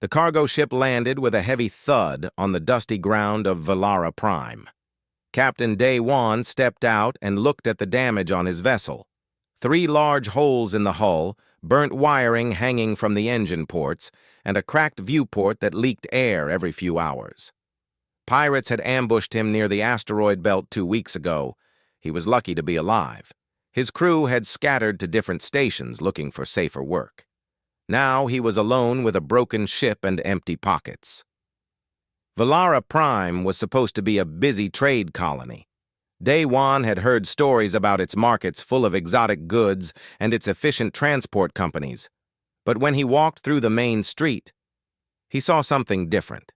The cargo ship landed with a heavy thud on the dusty ground of Valara Prime. Captain Day Wan stepped out and looked at the damage on his vessel. 3 large holes in the hull, burnt wiring hanging from the engine ports, and a cracked viewport that leaked air every few hours. Pirates had ambushed him near the asteroid belt 2 weeks ago. He was lucky to be alive. His crew had scattered to different stations looking for safer work. Now he was alone with a broken ship and empty pockets. Valara Prime was supposed to be a busy trade colony. Day Wan had heard stories about its markets full of exotic goods and its efficient transport companies. But when he walked through the main street, he saw something different.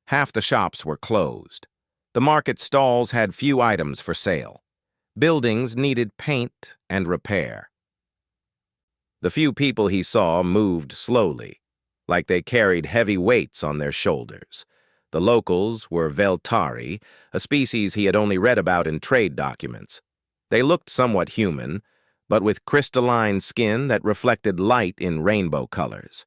Half the shops were closed. The market stalls had few items for sale. Buildings needed paint and repair. The few people he saw moved slowly, like they carried heavy weights on their shoulders. The locals were Veltari, a species he had only read about in trade documents. They looked somewhat human, but with crystalline skin that reflected light in rainbow colors.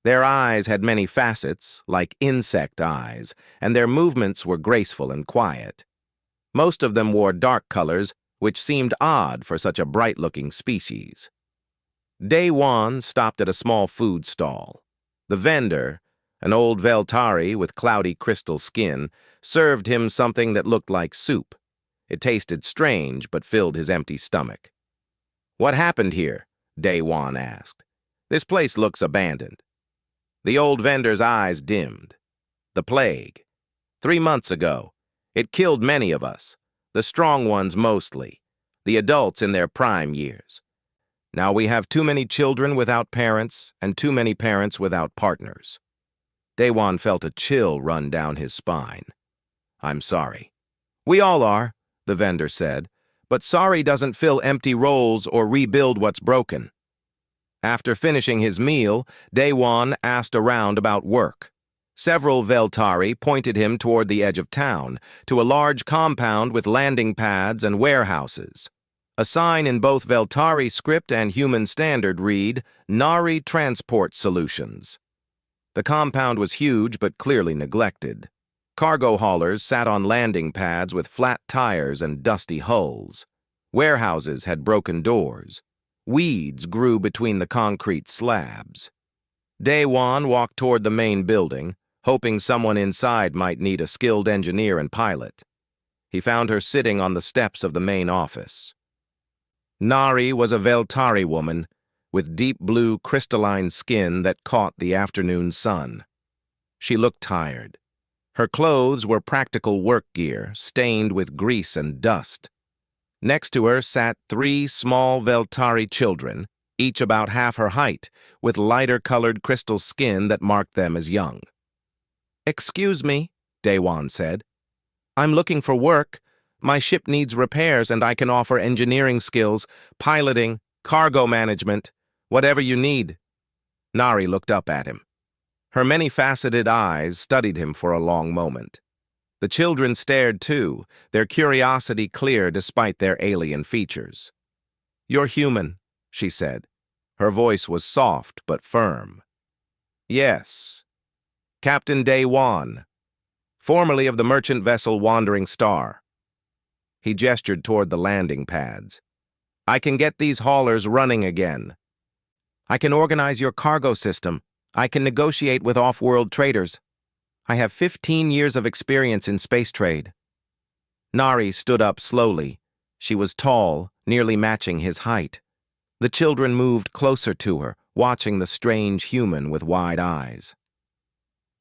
Their eyes had many facets, like insect eyes, and their movements were graceful and quiet. Most of them wore dark colors, which seemed odd for such a bright-looking species. Day Wan stopped at a small food stall. The vendor, an old Veltari with cloudy crystal skin, served him something that looked like soup. It tasted strange, but filled his empty stomach. "What happened here?" Day Wan asked. "This place looks abandoned." The old vendor's eyes dimmed. "The plague. 3 months ago. It killed many of us, the strong ones mostly, the adults in their prime years. Now we have too many children without parents and too many parents without partners." Day Wan felt a chill run down his spine. "I'm sorry." "We all are," the vendor said, "but sorry doesn't fill empty roles or rebuild what's broken." After finishing his meal, Day Wan asked around about work. Several Veltari pointed him toward the edge of town, to a large compound with landing pads and warehouses. A sign in both Veltari script and human standard read, "Nari Transport Solutions." The compound was huge but clearly neglected. Cargo haulers sat on landing pads with flat tires and dusty hulls. Warehouses had broken doors. Weeds grew between the concrete slabs. Day Wan walked toward the main building, hoping someone inside might need a skilled engineer and pilot. He found her sitting on the steps of the main office. Nari was a Veltari woman, with deep blue crystalline skin that caught the afternoon sun. She looked tired. Her clothes were practical work gear, stained with grease and dust. Next to her sat 3 small Veltari children, each about half her height, with lighter-colored crystal skin that marked them as young. "Excuse me," Day Wan said. "I'm looking for work. My ship needs repairs and I can offer engineering skills, piloting, cargo management, whatever you need." Nari looked up at him. Her many-faceted eyes studied him for a long moment. The children stared too, their curiosity clear despite their alien features. "You're human," she said. Her voice was soft but firm. "Yes. Captain Day Wan, formerly of the merchant vessel Wandering Star." He gestured toward the landing pads. "I can get these haulers running again. I can organize your cargo system. I can negotiate with off-world traders. I have 15 years of experience in space trade." Nari stood up slowly. She was tall, nearly matching his height. The children moved closer to her, watching the strange human with wide eyes.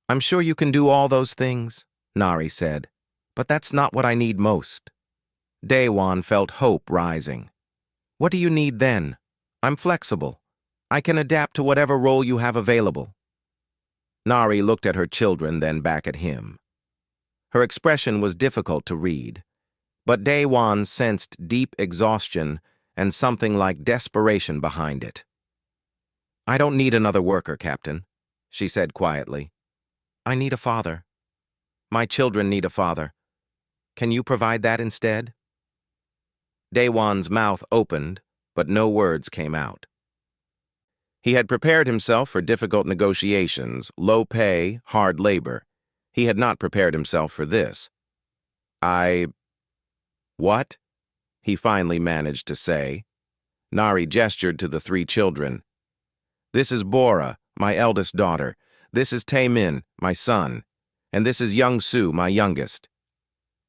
"I'm sure you can do all those things," Nari said, "but that's not what I need most." Day Wan felt hope rising. "What do you need then? I'm flexible. I can adapt to whatever role you have available." Nari looked at her children, then back at him. Her expression was difficult to read, but Day Wan sensed deep exhaustion and something like desperation behind it. "I don't need another worker, Captain," she said quietly. "I need a father. My children need a father. Can you provide that instead?" Day Wan's mouth opened, but no words came out. He had prepared himself for difficult negotiations, low pay, hard labor. He had not prepared himself for this. What? He finally managed to say. Nari gestured to the three children. This is Bora, my eldest daughter. This is Tae-min, my son. And this is Young-soo, my youngest.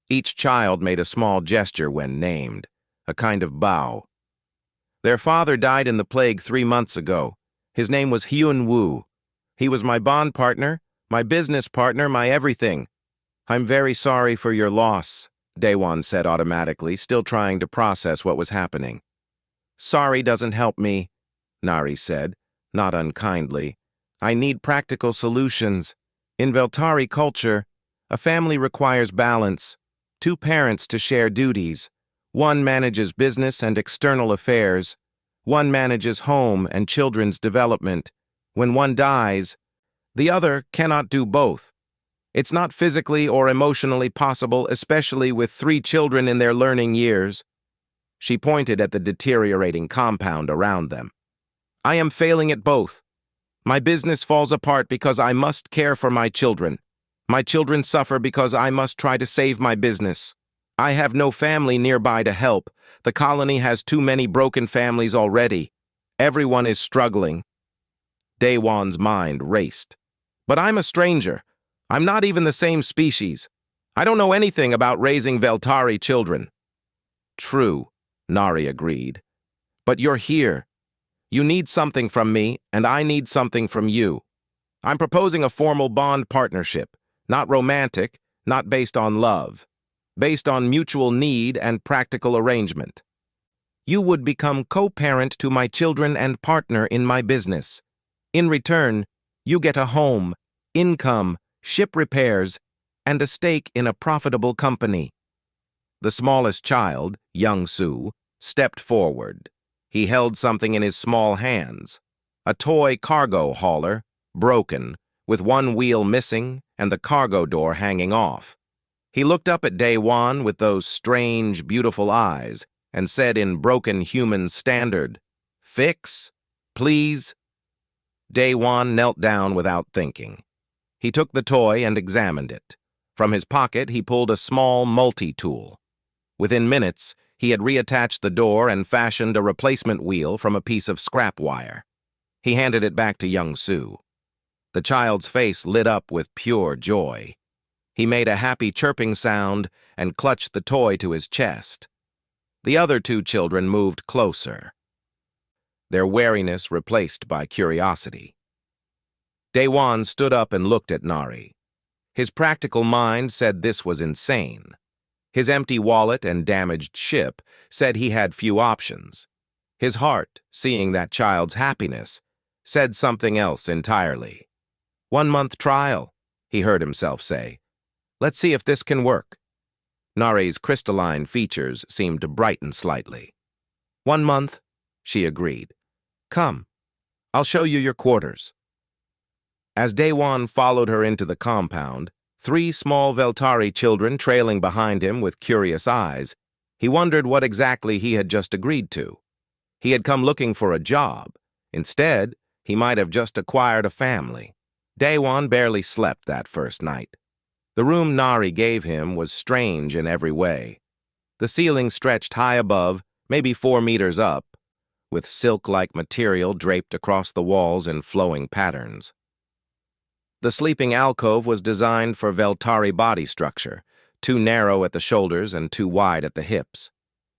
Each child made a small gesture when named, a kind of bow. Their father died in the plague 3 months ago. His name was Hyun-woo. He was my bond partner, my business partner, my everything. I'm very sorry for your loss, Daewon said automatically, still trying to process what was happening. Sorry doesn't help me, Nari said, not unkindly. I need practical solutions. In Veltari culture, a family requires balance. 2 parents to share duties. One manages business and external affairs. One manages home and children's development. When one dies, the other cannot do both. It's not physically or emotionally possible, especially with 3 children in their learning years. She pointed at the deteriorating compound around them. I am failing at both. My business falls apart because I must care for my children. My children suffer because I must try to save my business. I have no family nearby to help. The colony has too many broken families already. Everyone is struggling. Daewon's mind raced. But I'm a stranger. I'm not even the same species. I don't know anything about raising Veltari children. True, Nari agreed. But you're here. You need something from me, and I need something from you. I'm proposing a formal bond partnership, not romantic, not based on love, based on mutual need and practical arrangement. You would become co-parent to my children and partner in my business. In return, you get a home, income, ship repairs, and a stake in a profitable company. The smallest child, Young-soo, stepped forward. He held something in his small hands, a toy cargo hauler, broken, with one wheel missing and the cargo door hanging off. He looked up at Daewon with those strange, beautiful eyes and said in broken human standard, "Fix, please." Daewon knelt down without thinking. He took the toy and examined it. From his pocket, he pulled a small multi-tool. Within minutes, he had reattached the door and fashioned a replacement wheel from a piece of scrap wire. He handed it back to Young-soo. The child's face lit up with pure joy. He made a happy chirping sound and clutched the toy to his chest. The other 2 children moved closer, their wariness replaced by curiosity. Daewon stood up and looked at Nari. His practical mind said this was insane. His empty wallet and damaged ship said he had few options. His heart, seeing that child's happiness, said something else entirely. 1-month trial, he heard himself say. Let's see if this can work. Nari's crystalline features seemed to brighten slightly. 1 month, she agreed. Come, I'll show you your quarters. As Daewon followed her into the compound, 3 small Veltari children trailing behind him with curious eyes, he wondered what exactly he had just agreed to. He had come looking for a job. Instead, he might have just acquired a family. Daewon barely slept that first night. The room Nari gave him was strange in every way. The ceiling stretched high above, maybe 4 meters up, with silk-like material draped across the walls in flowing patterns. The sleeping alcove was designed for Veltari body structure, too narrow at the shoulders and too wide at the hips.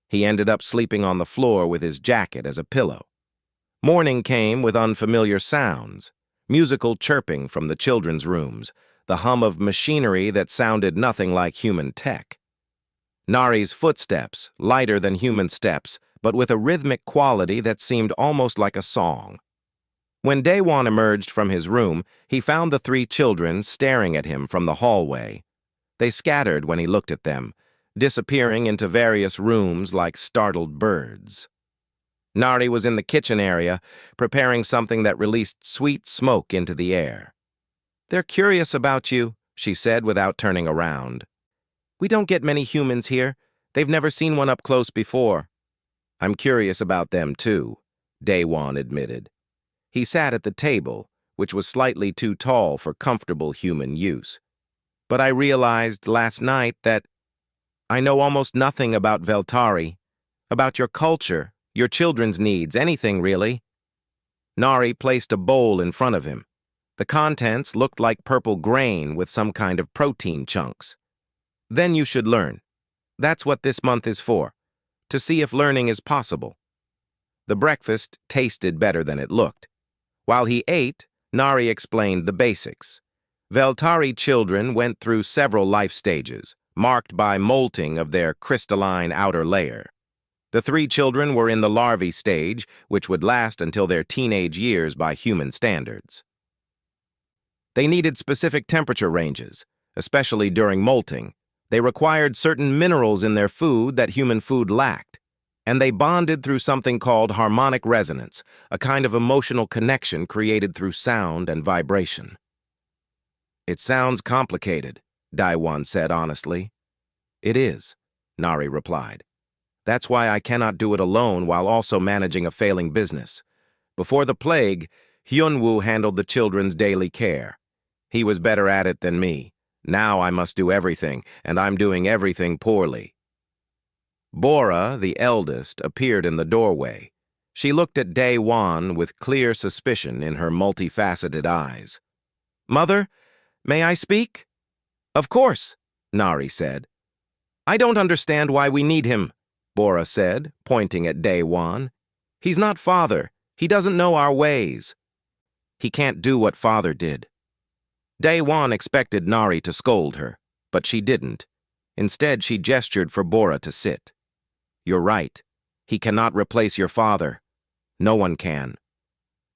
He ended up sleeping on the floor with his jacket as a pillow. Morning came with unfamiliar sounds, musical chirping from the children's rooms, the hum of machinery that sounded nothing like human tech. Nari's footsteps, lighter than human steps, but with a rhythmic quality that seemed almost like a song. When Daewon emerged from his room, he found the 3 children staring at him from the hallway. They scattered when he looked at them, disappearing into various rooms like startled birds. Nari was in the kitchen area, preparing something that released sweet smoke into the air. They're curious about you, she said without turning around. We don't get many humans here. They've never seen one up close before. I'm curious about them too, Daewon admitted. He sat at the table, which was slightly too tall for comfortable human use. But I realized last night that I know almost nothing about Veltari, about your culture, your children's needs, anything really. Nari placed a bowl in front of him. The contents looked like purple grain with some kind of protein chunks. Then you should learn. That's what this month is for, to see if learning is possible. The breakfast tasted better than it looked. While he ate, Nari explained the basics. Veltari children went through several life stages, marked by molting of their crystalline outer layer. The 3 children were in the larvae stage, which would last until their teenage years by human standards. They needed specific temperature ranges, especially during molting. They required certain minerals in their food that human food lacked, and they bonded through something called harmonic resonance, a kind of emotional connection created through sound and vibration. It sounds complicated, Daiwan said honestly. It is, Nari replied. That's why I cannot do it alone while also managing a failing business. Before the plague, Hyunwoo handled the children's daily care. He was better at it than me. Now I must do everything, and I'm doing everything poorly. Bora, the eldest, appeared in the doorway. She looked at Daewon with clear suspicion in her multifaceted eyes. Mother, may I speak? Of course, Nari said. I don't understand why we need him, Bora said, pointing at Daewon. He's not father. He doesn't know our ways. He can't do what father did. Daewon expected Nari to scold her, but she didn't. Instead, she gestured for Bora to sit. You're right. He cannot replace your father. No one can.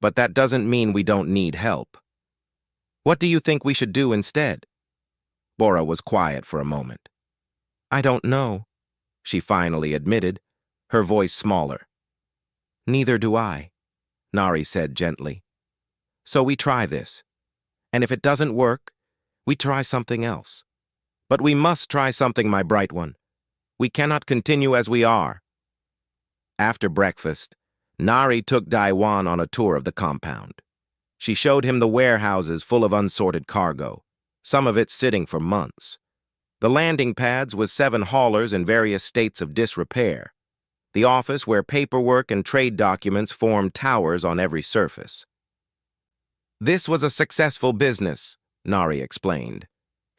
But that doesn't mean we don't need help. What do you think we should do instead? Bora was quiet for a moment. I don't know, she finally admitted, her voice smaller. Neither do I, Nari said gently. So we try this. And if it doesn't work, we try something else. But we must try something, my bright one. We cannot continue as we are. After breakfast, Nari took Daewon on a tour of the compound. She showed him the warehouses full of unsorted cargo, some of it sitting for months. The landing pads with 7 haulers in various states of disrepair. The office where paperwork and trade documents formed towers on every surface. This was a successful business, Nari explained.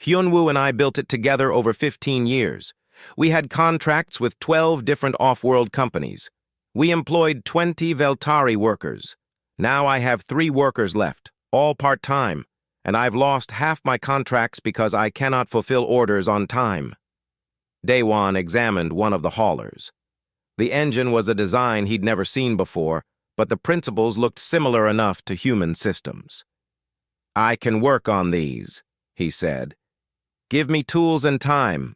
Hyunwoo and I built it together over 15 years. We had contracts with 12 different off-world companies. We employed 20 Veltari workers. Now I have 3 workers left, all part-time, and I've lost half my contracts because I cannot fulfill orders on time. Daewon examined one of the haulers. The engine was a design he'd never seen before, but the principles looked similar enough to human systems. I can work on these, he said. Give me tools and time.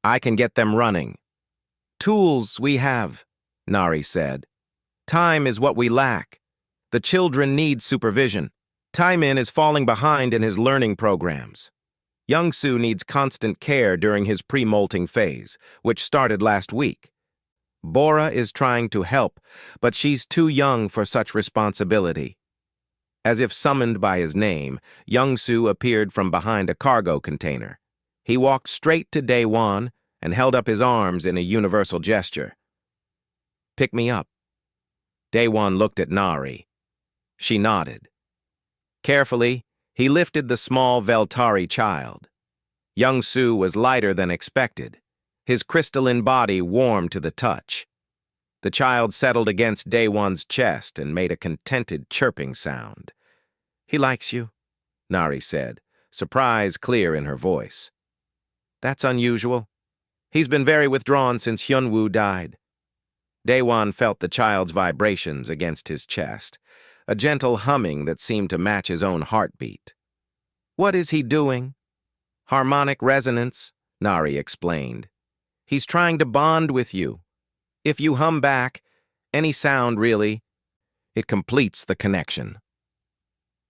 I can get them running. Tools we have, Nari said. Time is what we lack. The children need supervision. Taimin is falling behind in his learning programs. Youngsu needs constant care during his pre-molting phase, which started last week. Bora is trying to help, but she's too young for such responsibility. As if summoned by his name, Youngsu appeared from behind a cargo container. He walked straight to Daewon and held up his arms in a universal gesture. Pick me up. Daewon looked at Nari. She nodded. Carefully, he lifted the small Veltari child. Youngsu was lighter than expected. His crystalline body warmed to the touch. The child settled against Daewon's chest and made a contented chirping sound. He likes you, Nari said, surprise clear in her voice. That's unusual. He's been very withdrawn since Hyunwoo died. Daewon felt the child's vibrations against his chest, a gentle humming that seemed to match his own heartbeat. What is he doing? Harmonic resonance, Nari explained. He's trying to bond with you. If you hum back, any sound really, it completes the connection.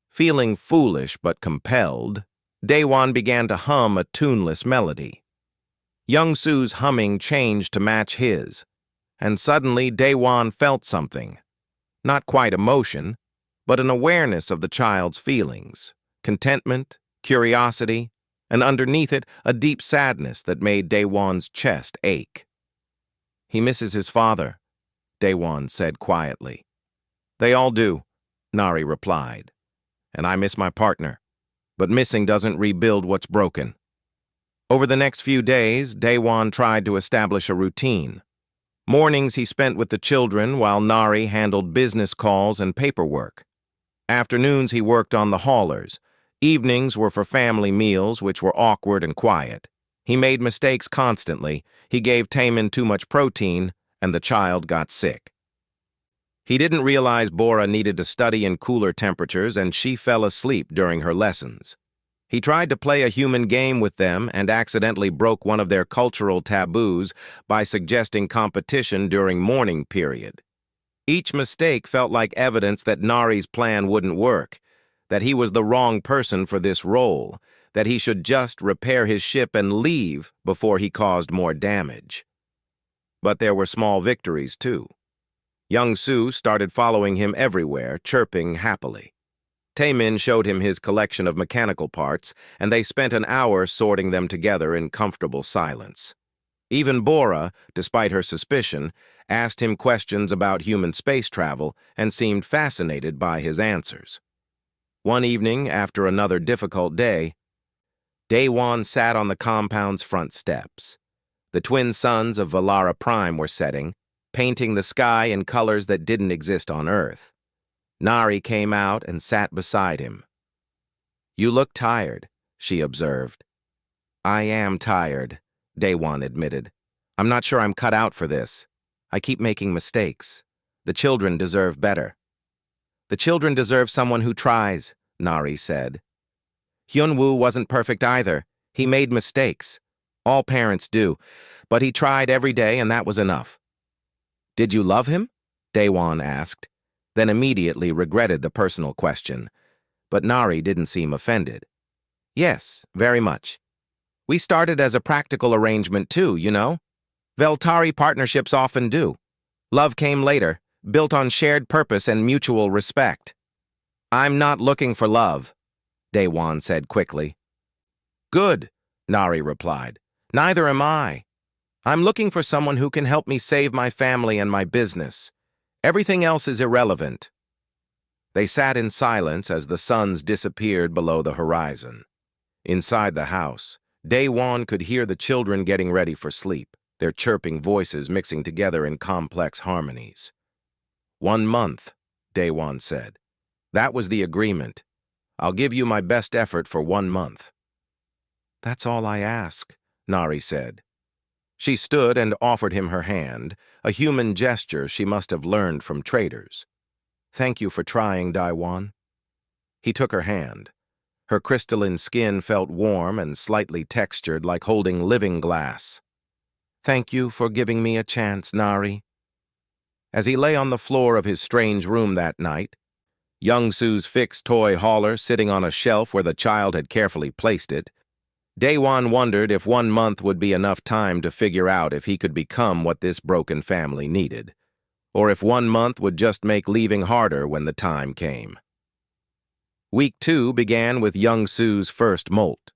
Feeling foolish but compelled, Daewon began to hum a tuneless melody. Youngsu's humming changed to match his, and suddenly Daewon felt something. Not quite emotion, but an awareness of the child's feelings, contentment, curiosity, and underneath it, a deep sadness that made Daewon's chest ache. "He misses his father," Daewon said quietly. "They all do," Nari replied. "And I miss my partner. But missing doesn't rebuild what's broken." Over the next few days, Daewon tried to establish a routine. Mornings he spent with the children while Nari handled business calls and paperwork. Afternoons he worked on the haulers. Evenings were for family meals, which were awkward and quiet. He made mistakes constantly. He gave Taemin too much protein, and the child got sick. He didn't realize Bora needed to study in cooler temperatures, and she fell asleep during her lessons. He tried to play a human game with them and accidentally broke one of their cultural taboos by suggesting competition during mourning period. Each mistake felt like evidence that Nari's plan wouldn't work, that he was the wrong person for this role, that he should just repair his ship and leave before he caused more damage. But there were small victories, too. Young Soo started following him everywhere, chirping happily. Taemin showed him his collection of mechanical parts, and they spent an hour sorting them together in comfortable silence. Even Bora, despite her suspicion, asked him questions about human space travel and seemed fascinated by his answers. One evening, after another difficult day, Daewon sat on the compound's front steps. The twin suns of Valara Prime were setting, painting the sky in colors that didn't exist on Earth. Nari came out and sat beside him. "You look tired," she observed. "I am tired," Daewon admitted. "I'm not sure I'm cut out for this. I keep making mistakes. The children deserve better." "The children deserve someone who tries," Nari said. "Hyunwoo wasn't perfect either. He made mistakes. All parents do. But he tried every day, and that was enough." "Did you love him?" Daewon asked, then immediately regretted the personal question. But Nari didn't seem offended. "Yes, very much. We started as a practical arrangement too, you know? Veltari partnerships often do. Love came later, built on shared purpose and mutual respect." "I'm not looking for love," Daewon said quickly. "Good," Nari replied. "Neither am I. I'm looking for someone who can help me save my family and my business. Everything else is irrelevant." They sat in silence as the suns disappeared below the horizon. Inside the house, Daewon could hear the children getting ready for sleep, their chirping voices mixing together in complex harmonies. "1 month," Daewon said. "That was the agreement. I'll give you my best effort for 1 month." "That's all I ask," Nari said. She stood and offered him her hand, a human gesture she must have learned from traders. "Thank you for trying, Daewon." He took her hand. Her crystalline skin felt warm and slightly textured like holding living glass. "Thank you for giving me a chance, Nari." As he lay on the floor of his strange room that night, Young Soo's fixed toy hauler sitting on a shelf where the child had carefully placed it, Daewon wondered if 1 month would be enough time to figure out if he could become what this broken family needed, or if 1 month would just make leaving harder when the time came. Week 2 began with Young Soo's first molt.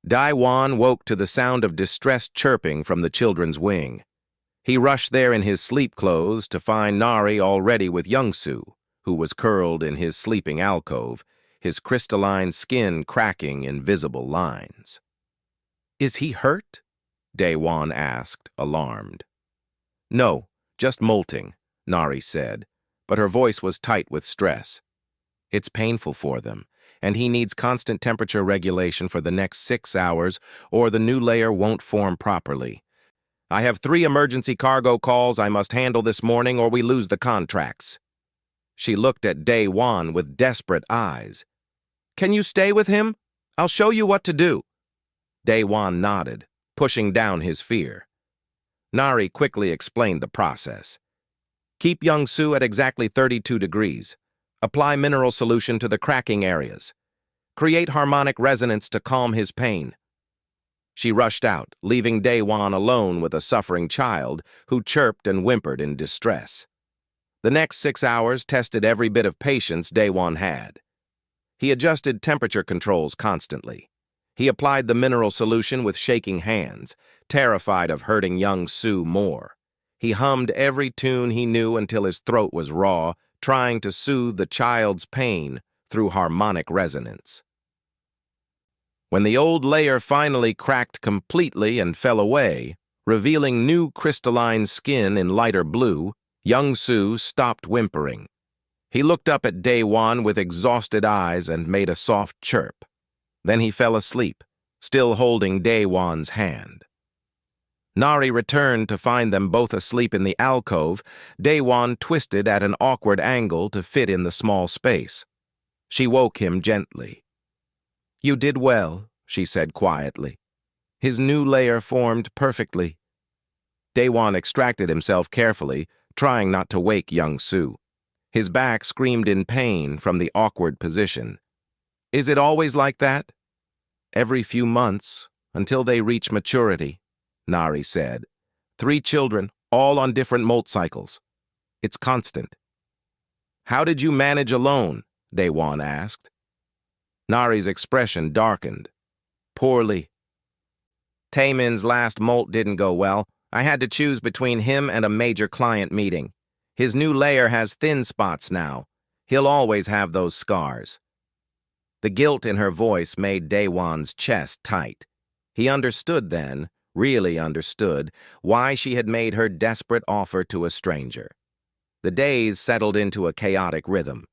Daewon woke to the sound of distressed chirping from the children's wing. He rushed there in his sleep clothes to find Nari already with Young Soo, who was curled in his sleeping alcove, his crystalline skin cracking in visible lines. "Is he hurt?" Daewon asked, alarmed. "No, just molting," Nari said, but her voice was tight with stress. "It's painful for them, and he needs constant temperature regulation for the next 6 hours, or the new layer won't form properly. I have 3 emergency cargo calls I must handle this morning, or we lose the contracts." She looked at Daewon with desperate eyes. "Can you stay with him? I'll show you what to do." Daewon nodded, pushing down his fear. Nari quickly explained the process. "Keep Young Soo at exactly 32 degrees. Apply mineral solution to the cracking areas. Create harmonic resonance to calm his pain." She rushed out, leaving Daewon alone with a suffering child who chirped and whimpered in distress. The next 6 hours tested every bit of patience Daewon had. He adjusted temperature controls constantly. He applied the mineral solution with shaking hands, terrified of hurting young Sue more. He hummed every tune he knew until his throat was raw, trying to soothe the child's pain through harmonic resonance. When the old layer finally cracked completely and fell away, revealing new crystalline skin in lighter blue, young Sue stopped whimpering. He looked up at Daewon with exhausted eyes and made a soft chirp. Then he fell asleep, still holding Daewon's hand. Nari returned to find them both asleep in the alcove. Daewon twisted at an awkward angle to fit in the small space. She woke him gently. "You did well," she said quietly. His new layer formed perfectly. Daewon extracted himself carefully, trying not to wake young Sue. His back screamed in pain from the awkward position. "Is it always like that?" "Every few months, until they reach maturity," Nari said. "3 children, all on different molt cycles. It's constant." "How did you manage alone?" Daewon asked. Nari's expression darkened. "Poorly. Taemin's last molt didn't go well. I had to choose between him and a major client meeting. His new layer has thin spots now. He'll always have those scars." The guilt in her voice made Daewon's chest tight. He understood then, really understood, why she had made her desperate offer to a stranger. The days settled into a chaotic rhythm.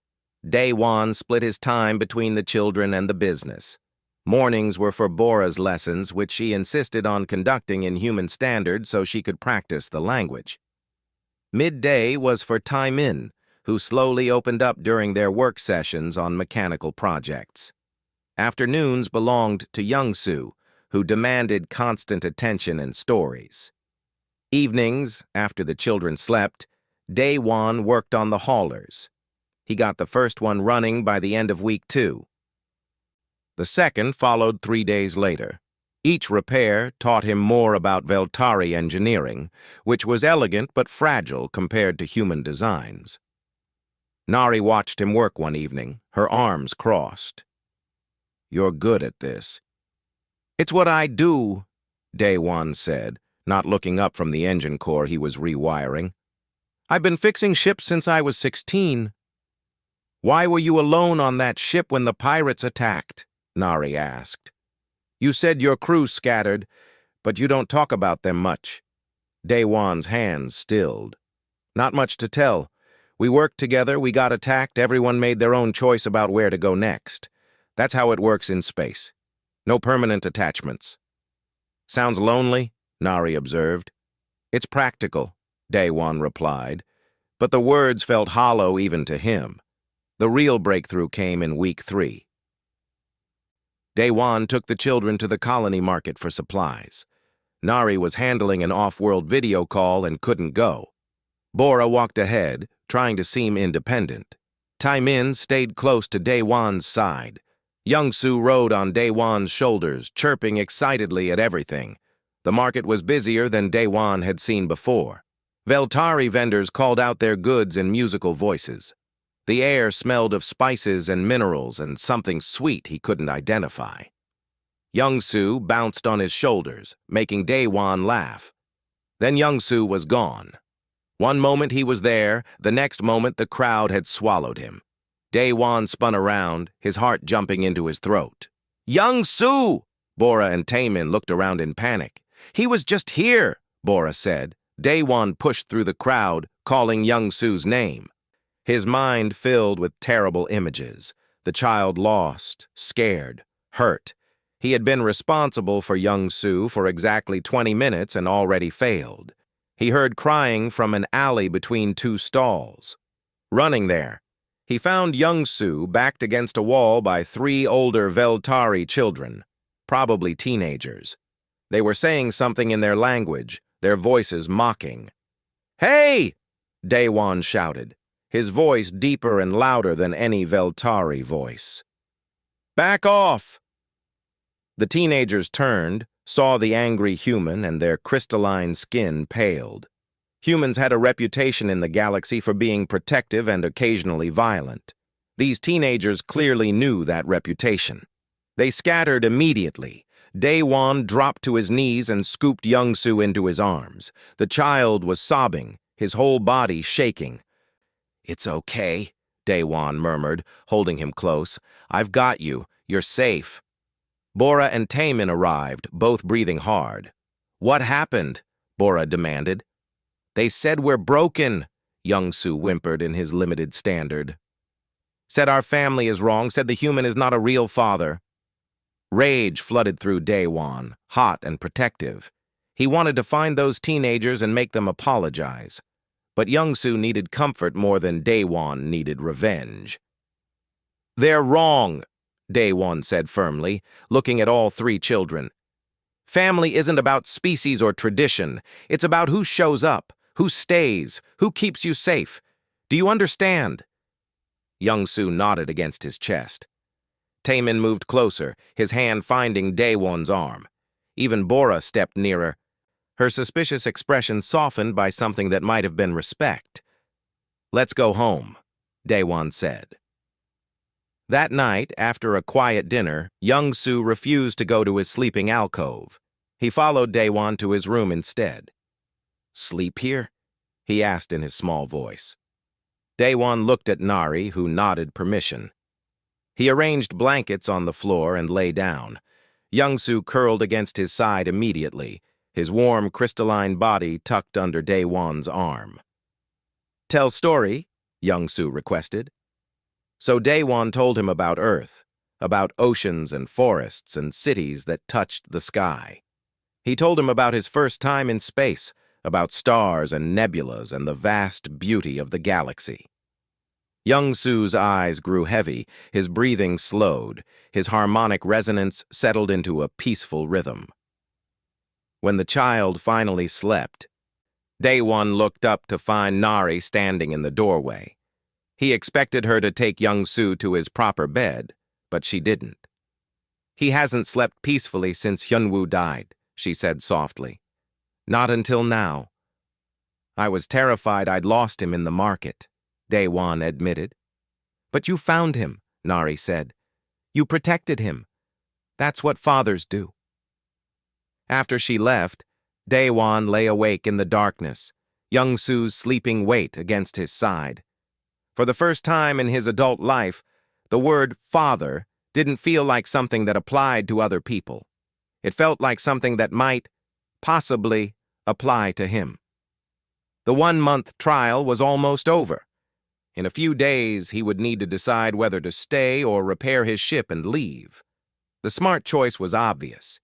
Daewon split his time between the children and the business. Mornings were for Bora's lessons, which she insisted on conducting in human standard so she could practice the language. Midday was for Taemin, who slowly opened up during their work sessions on mechanical projects. Afternoons belonged to Young-Soo, who demanded constant attention and stories. Evenings, after the children slept, Daewon worked on the haulers. He got the first one running by the end of week 2. The second followed 3 days later. Each repair taught him more about Veltari engineering, which was elegant but fragile compared to human designs. Nari watched him work one evening, her arms crossed. "You're good at this." "It's what I do," Daewon said, not looking up from the engine core he was rewiring. "I've been fixing ships since I was 16. "Why were you alone on that ship when the pirates attacked?" Nari asked. "You said your crew scattered, but you don't talk about them much." Daewon's hands stilled. "Not much to tell. We worked together, we got attacked, everyone made their own choice about where to go next. That's how it works in space. No permanent attachments." "Sounds lonely," Nari observed. "It's practical," Daewon replied, but the words felt hollow even to him. The real breakthrough came in week 3. Daewon took the children to the colony market for supplies. Nari was handling an off-world video call and couldn't go. Bora walked ahead, trying to seem independent. Taemin stayed close to Daewon's side. Young-Soo rode on Daewon's shoulders, chirping excitedly at everything. The market was busier than Daewon had seen before. Veltari vendors called out their goods in musical voices. The air smelled of spices and minerals and something sweet he couldn't identify. Young-Soo bounced on his shoulders, making Daewon laugh. Then Young-Soo was gone. One moment he was there, the next moment the crowd had swallowed him. Daewon spun around, his heart jumping into his throat. "Young-Soo!" Bora and Taemin looked around in panic. "He was just here," Bora said. Daewon pushed through the crowd, calling Young-Soo's name. His mind filled with terrible images. The child lost, scared, hurt. He had been responsible for Young-Soo for exactly 20 minutes and already failed. He heard crying from an alley between 2 stalls. Running there, he found Young-Soo backed against a wall by 3 older Veltari children, probably teenagers. They were saying something in their language, their voices mocking. "Hey!" Daewon shouted, his voice deeper and louder than any Veltari voice. "Back off!" The teenagers turned, saw the angry human, and their crystalline skin paled. Humans had a reputation in the galaxy for being protective and occasionally violent. These teenagers clearly knew that reputation. They scattered immediately. Daewon dropped to his knees and scooped Young-soo into his arms. The child was sobbing, his whole body shaking. "It's okay," Daewon murmured, holding him close. "I've got you. You're safe." Bora and Taemin arrived, both breathing hard. "What happened?" Bora demanded. "They said we're broken," Young-soo whimpered in his limited standard. "Said our family is wrong, said the human is not a real father." Rage flooded through Daewon, hot and protective. He wanted to find those teenagers and make them apologize. But Young-soo needed comfort more than Daewon needed revenge. "They're wrong," Daewon said firmly, looking at all three children. "Family isn't about species or tradition. It's about who shows up, who stays, who keeps you safe. Do you understand?" Young-soo nodded against his chest. Taemin moved closer, his hand finding Daewon's arm. Even Bora stepped nearer, her suspicious expression softened by something that might have been respect. "Let's go home," Daewon said. That night, after a quiet dinner, Young-soo refused to go to his sleeping alcove. He followed Daewon to his room instead. "Sleep here?" he asked in his small voice. Daewon looked at Nari, who nodded permission. He arranged blankets on the floor and lay down. Young-soo curled against his side immediately, his warm, crystalline body tucked under Daewon's arm. "Tell story," Young-soo requested. So Daewon told him about Earth, about oceans and forests and cities that touched the sky. He told him about his first time in space, about stars and nebulas and the vast beauty of the galaxy. Young-soo's eyes grew heavy, his breathing slowed, his harmonic resonance settled into a peaceful rhythm. When the child finally slept, Daewon looked up to find Nari standing in the doorway. He expected her to take Young-soo to his proper bed, but she didn't. "He hasn't slept peacefully since Hyunwoo died," she said softly. "Not until now." "I was terrified I'd lost him in the market," Daewon admitted. "But you found him," Nari said. "You protected him. That's what fathers do." After she left, Daewon lay awake in the darkness, Young-soo's sleeping weight against his side. For the first time in his adult life, the word father didn't feel like something that applied to other people. It felt like something that might, possibly, apply to him. The 1-month trial was almost over. In a few days, he would need to decide whether to stay or repair his ship and leave. The smart choice was obvious.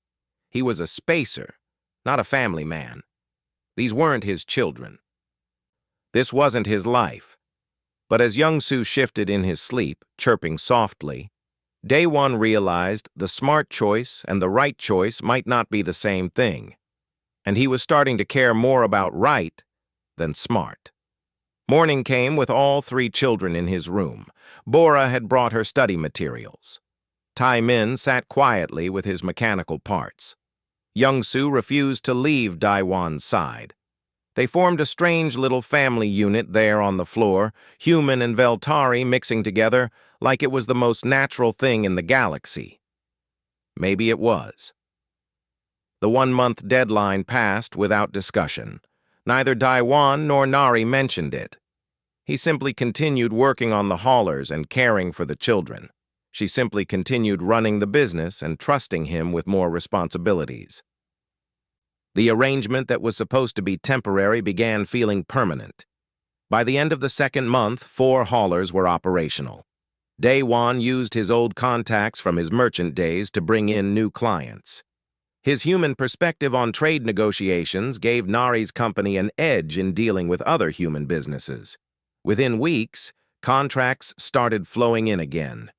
He was a spacer, not a family man. These weren't his children. This wasn't his life. But as Young-soo shifted in his sleep, chirping softly, Daewon realized the smart choice and the right choice might not be the same thing, and he was starting to care more about right than smart. Morning came with all three children in his room. Bora had brought her study materials. Taemin sat quietly with his mechanical parts. Young-soo refused to leave Daewon's side. They formed a strange little family unit there on the floor, human and Veltari mixing together like it was the most natural thing in the galaxy. Maybe it was. The 1-month deadline passed without discussion. Neither Daewon nor Nari mentioned it. He simply continued working on the haulers and caring for the children. She simply continued running the business and trusting him with more responsibilities. The arrangement that was supposed to be temporary began feeling permanent. By the end of the 2nd month, 4 haulers were operational. Daewon used his old contacts from his merchant days to bring in new clients. His human perspective on trade negotiations gave Nari's company an edge in dealing with other human businesses. Within weeks, contracts started flowing in again.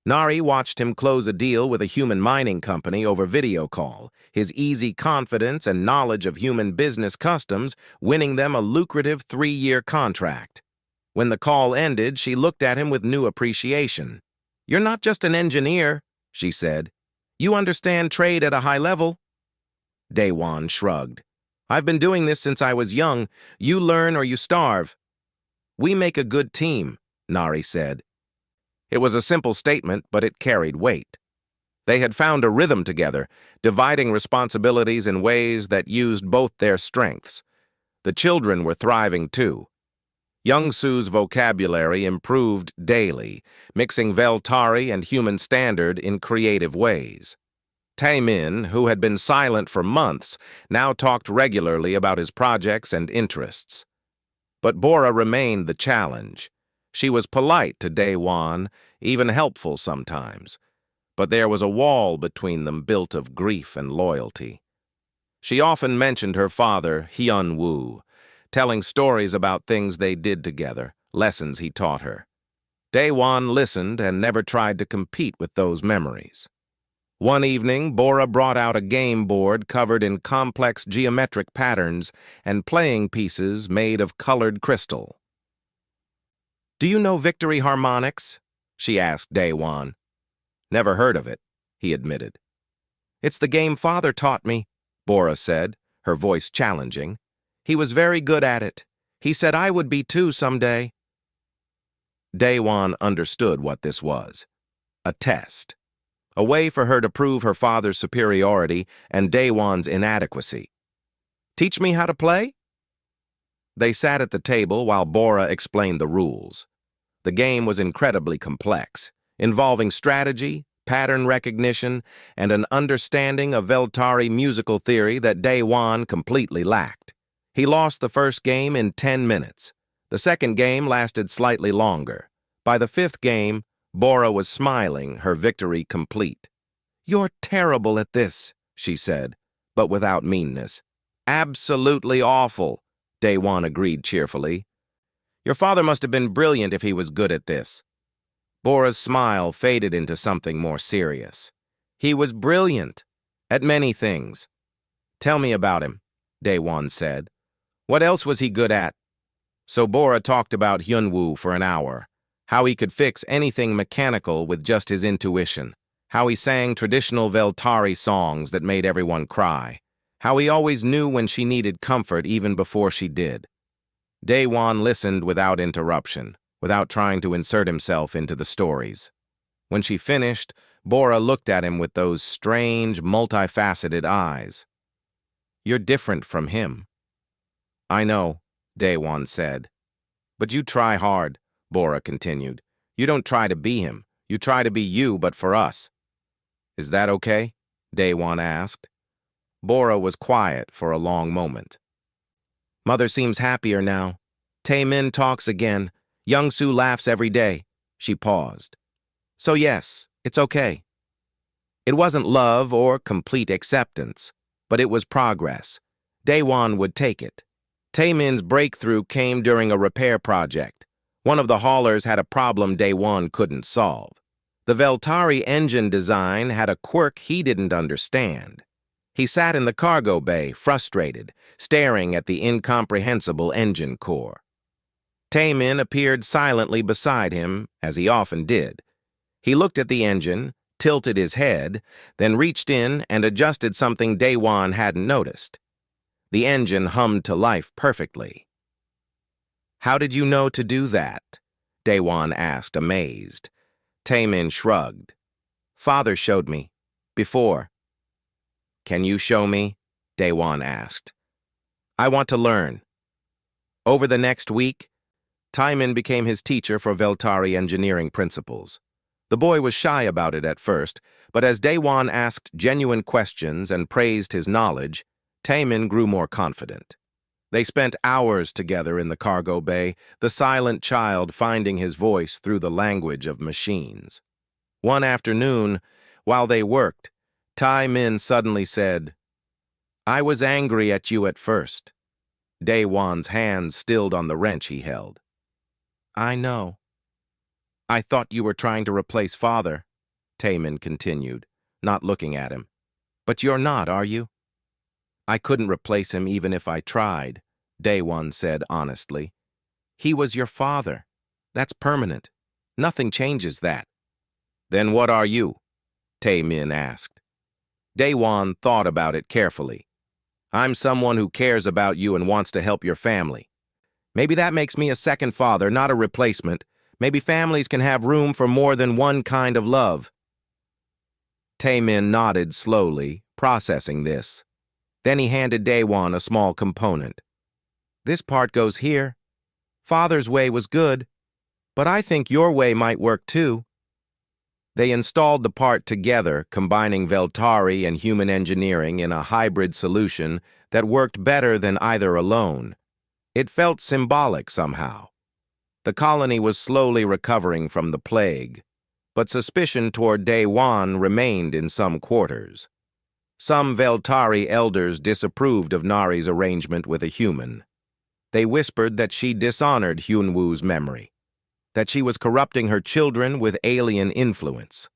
Nari watched him close a deal with a human mining company over video call, his easy confidence and knowledge of human business customs winning them a lucrative 3-year contract. When the call ended, she looked at him with new appreciation. "You're not just an engineer," she said. "You understand trade at a high level." Daewon shrugged. I've been doing this since I was young. You learn or you starve. We make a good team, Nari said. It was a simple statement, but it carried weight. They had found a rhythm together, dividing responsibilities in ways that used both their strengths. The children were thriving too. Young Su's vocabulary improved daily, mixing Veltari and human standard in creative ways. Taemin, who had been silent for months, now talked regularly about his projects and interests. But Bora remained the challenge. She was polite to Daewon, even helpful sometimes. But there was a wall between them built of grief and loyalty. She often mentioned her father, Hyun-woo, telling stories about things they did together, lessons he taught her. Daewon listened and never tried to compete with those memories. One evening, Bora brought out a game board covered in complex geometric patterns and playing pieces made of colored crystal. "Do you know Victory Harmonics?" she asked Daewon. "Never heard of it," he admitted. "It's the game Father taught me," Bora said, her voice challenging. "He was very good at it. He said I would be too someday." Daewon understood what this was. A test. A way for her to prove her father's superiority and Daewon's inadequacy. "Teach me how to play?" They sat at the table while Bora explained the rules. The game was incredibly complex, involving strategy, pattern recognition, and an understanding of Veltari musical theory that Daewon completely lacked. He lost the first game in 10 minutes. The second game lasted slightly longer. By the fifth game, Bora was smiling, her victory complete. "You're terrible at this," she said, but without meanness. "Absolutely awful," Daewon agreed cheerfully. "Your father must have been brilliant if he was good at this." Bora's smile faded into something more serious. "He was brilliant at many things." "Tell me about him," Daewon said. "What else was he good at?" So Bora talked about Hyun-woo for an hour, how he could fix anything mechanical with just his intuition, how he sang traditional Veltari songs that made everyone cry, how he always knew when she needed comfort even before she did. Daewon listened without interruption, without trying to insert himself into the stories. When she finished, Bora looked at him with those strange, multifaceted eyes. "You're different from him." "I know," Daewon said. "But you try hard," Bora continued. "You don't try to be him. You try to be you, but for us." "Is that okay?" Daewon asked. Bora was quiet for a long moment. "Mother seems happier now. Taemin talks again. Young-Su laughs every day." She paused. "So yes, it's okay." It wasn't love or complete acceptance, but it was progress. Daewon would take it. Taemin's breakthrough came during a repair project. One of the haulers had a problem Daewon couldn't solve. The Veltari engine design had a quirk he didn't understand. He sat in the cargo bay, frustrated, staring at the incomprehensible engine core. Taemin appeared silently beside him, as he often did. He looked at the engine, tilted his head, then reached in and adjusted something Daewon hadn't noticed. The engine hummed to life perfectly. "How did you know to do that?" Daewon asked, amazed. Taemin shrugged. "Father showed me. Before." "Can you show me?" Daewon asked. "I want to learn." Over the next week, Taemin became his teacher for Veltari engineering principles. The boy was shy about it at first, but as Daewon asked genuine questions and praised his knowledge, Taemin grew more confident. They spent hours together in the cargo bay, the silent child finding his voice through the language of machines. One afternoon, while they worked, Taemin suddenly said, "I was angry at you at first." Daewon's hands stilled on the wrench he held. "I know." "I thought you were trying to replace Father," Taemin continued, not looking at him. "But you're not, are you?" "I couldn't replace him even if I tried," Daewon said honestly. "He was your father. That's permanent. Nothing changes that." "Then what are you?" Taemin asked. Daewon thought about it carefully. I'm someone who cares about you and wants to help your family. Maybe that makes me a second father, not a replacement. Maybe families can have room for more than one kind of love. Taemin nodded slowly, processing this. Then he handed Daewon a small component. This part goes here. Father's way was good, but I think your way might work too. They installed the part together, combining Veltari and human engineering in a hybrid solution that worked better than either alone. It felt symbolic somehow. The colony was slowly recovering from the plague, but suspicion toward Daewon remained in some quarters. Some Veltari elders disapproved of Nari's arrangement with a human. They whispered that she dishonored Hyunwoo's memory, that she was corrupting her children with alien influence.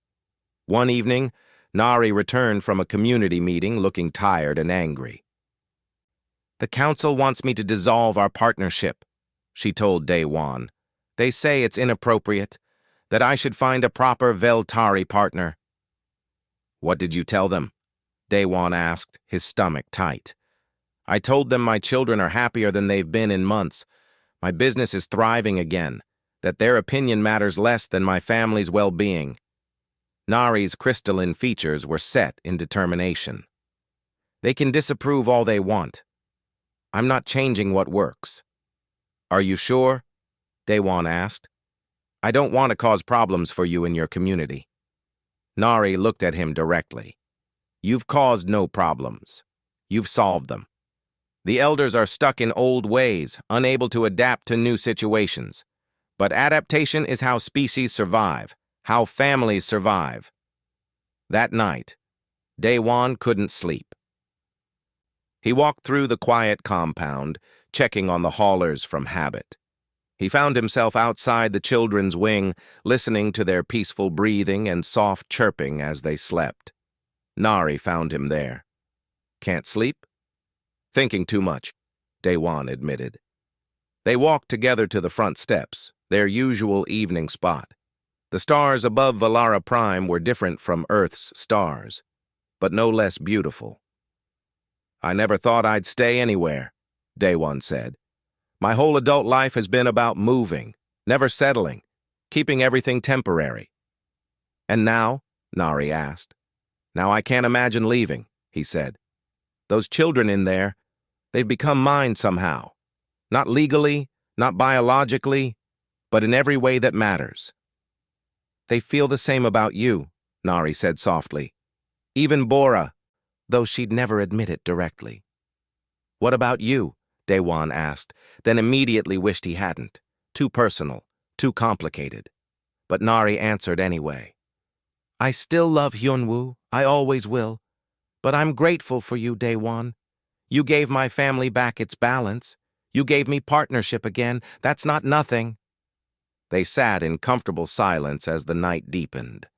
One evening, Nari returned from a community meeting looking tired and angry. "The council wants me to dissolve our partnership," she told Daewon. "They say it's inappropriate, that I should find a proper Veltari partner." "What did you tell them?" Daewon asked, his stomach tight. "I told them my children are happier than they've been in months. My business is thriving again, that their opinion matters less than my family's well-being." Nari's crystalline features were set in determination. "They can disapprove all they want. I'm not changing what works." "Are you sure?" Daewon asked. "I don't want to cause problems for you in your community." Nari looked at him directly. "You've caused no problems. You've solved them. The elders are stuck in old ways, unable to adapt to new situations. But adaptation is how species survive, how families survive." That night, Daewon couldn't sleep. He walked through the quiet compound, checking on the haulers from habit. He found himself outside the children's wing, listening to their peaceful breathing and soft chirping as they slept. Nari found him there. "Can't sleep?" "Thinking too much," Daewon admitted. They walked together to the front steps, their usual evening spot. The stars above Valara Prime were different from Earth's stars, but no less beautiful. "I never thought I'd stay anywhere," Daewon said. "My whole adult life has been about moving, never settling, keeping everything temporary." "And now?" Nari asked. "Now I can't imagine leaving," he said. "Those children in there, they've become mine somehow. Not legally, not biologically, but in every way that matters." "They feel the same about you," Nari said softly. "Even Bora, though she'd never admit it directly." "What about you?" Daewon asked, then immediately wished he hadn't. Too personal, too complicated. But Nari answered anyway. "I still love Hyunwoo, I always will. But I'm grateful for you, Daewon. You gave my family back its balance. You gave me partnership again. That's not nothing." They sat in comfortable silence as the night deepened.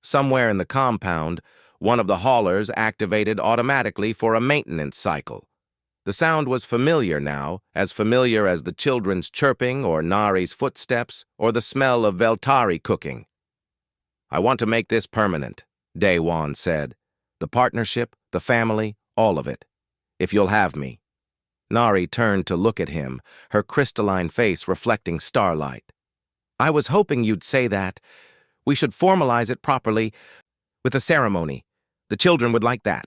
Somewhere in the compound, one of the haulers activated automatically for a maintenance cycle. The sound was familiar now, as familiar as the children's chirping or Nari's footsteps or the smell of Veltari cooking. "I want to make this permanent," Daewon said. "The partnership, the family, all of it. If you'll have me." Nari turned to look at him, her crystalline face reflecting starlight. "I was hoping you'd say that. We should formalize it properly, with a ceremony. The children would like that."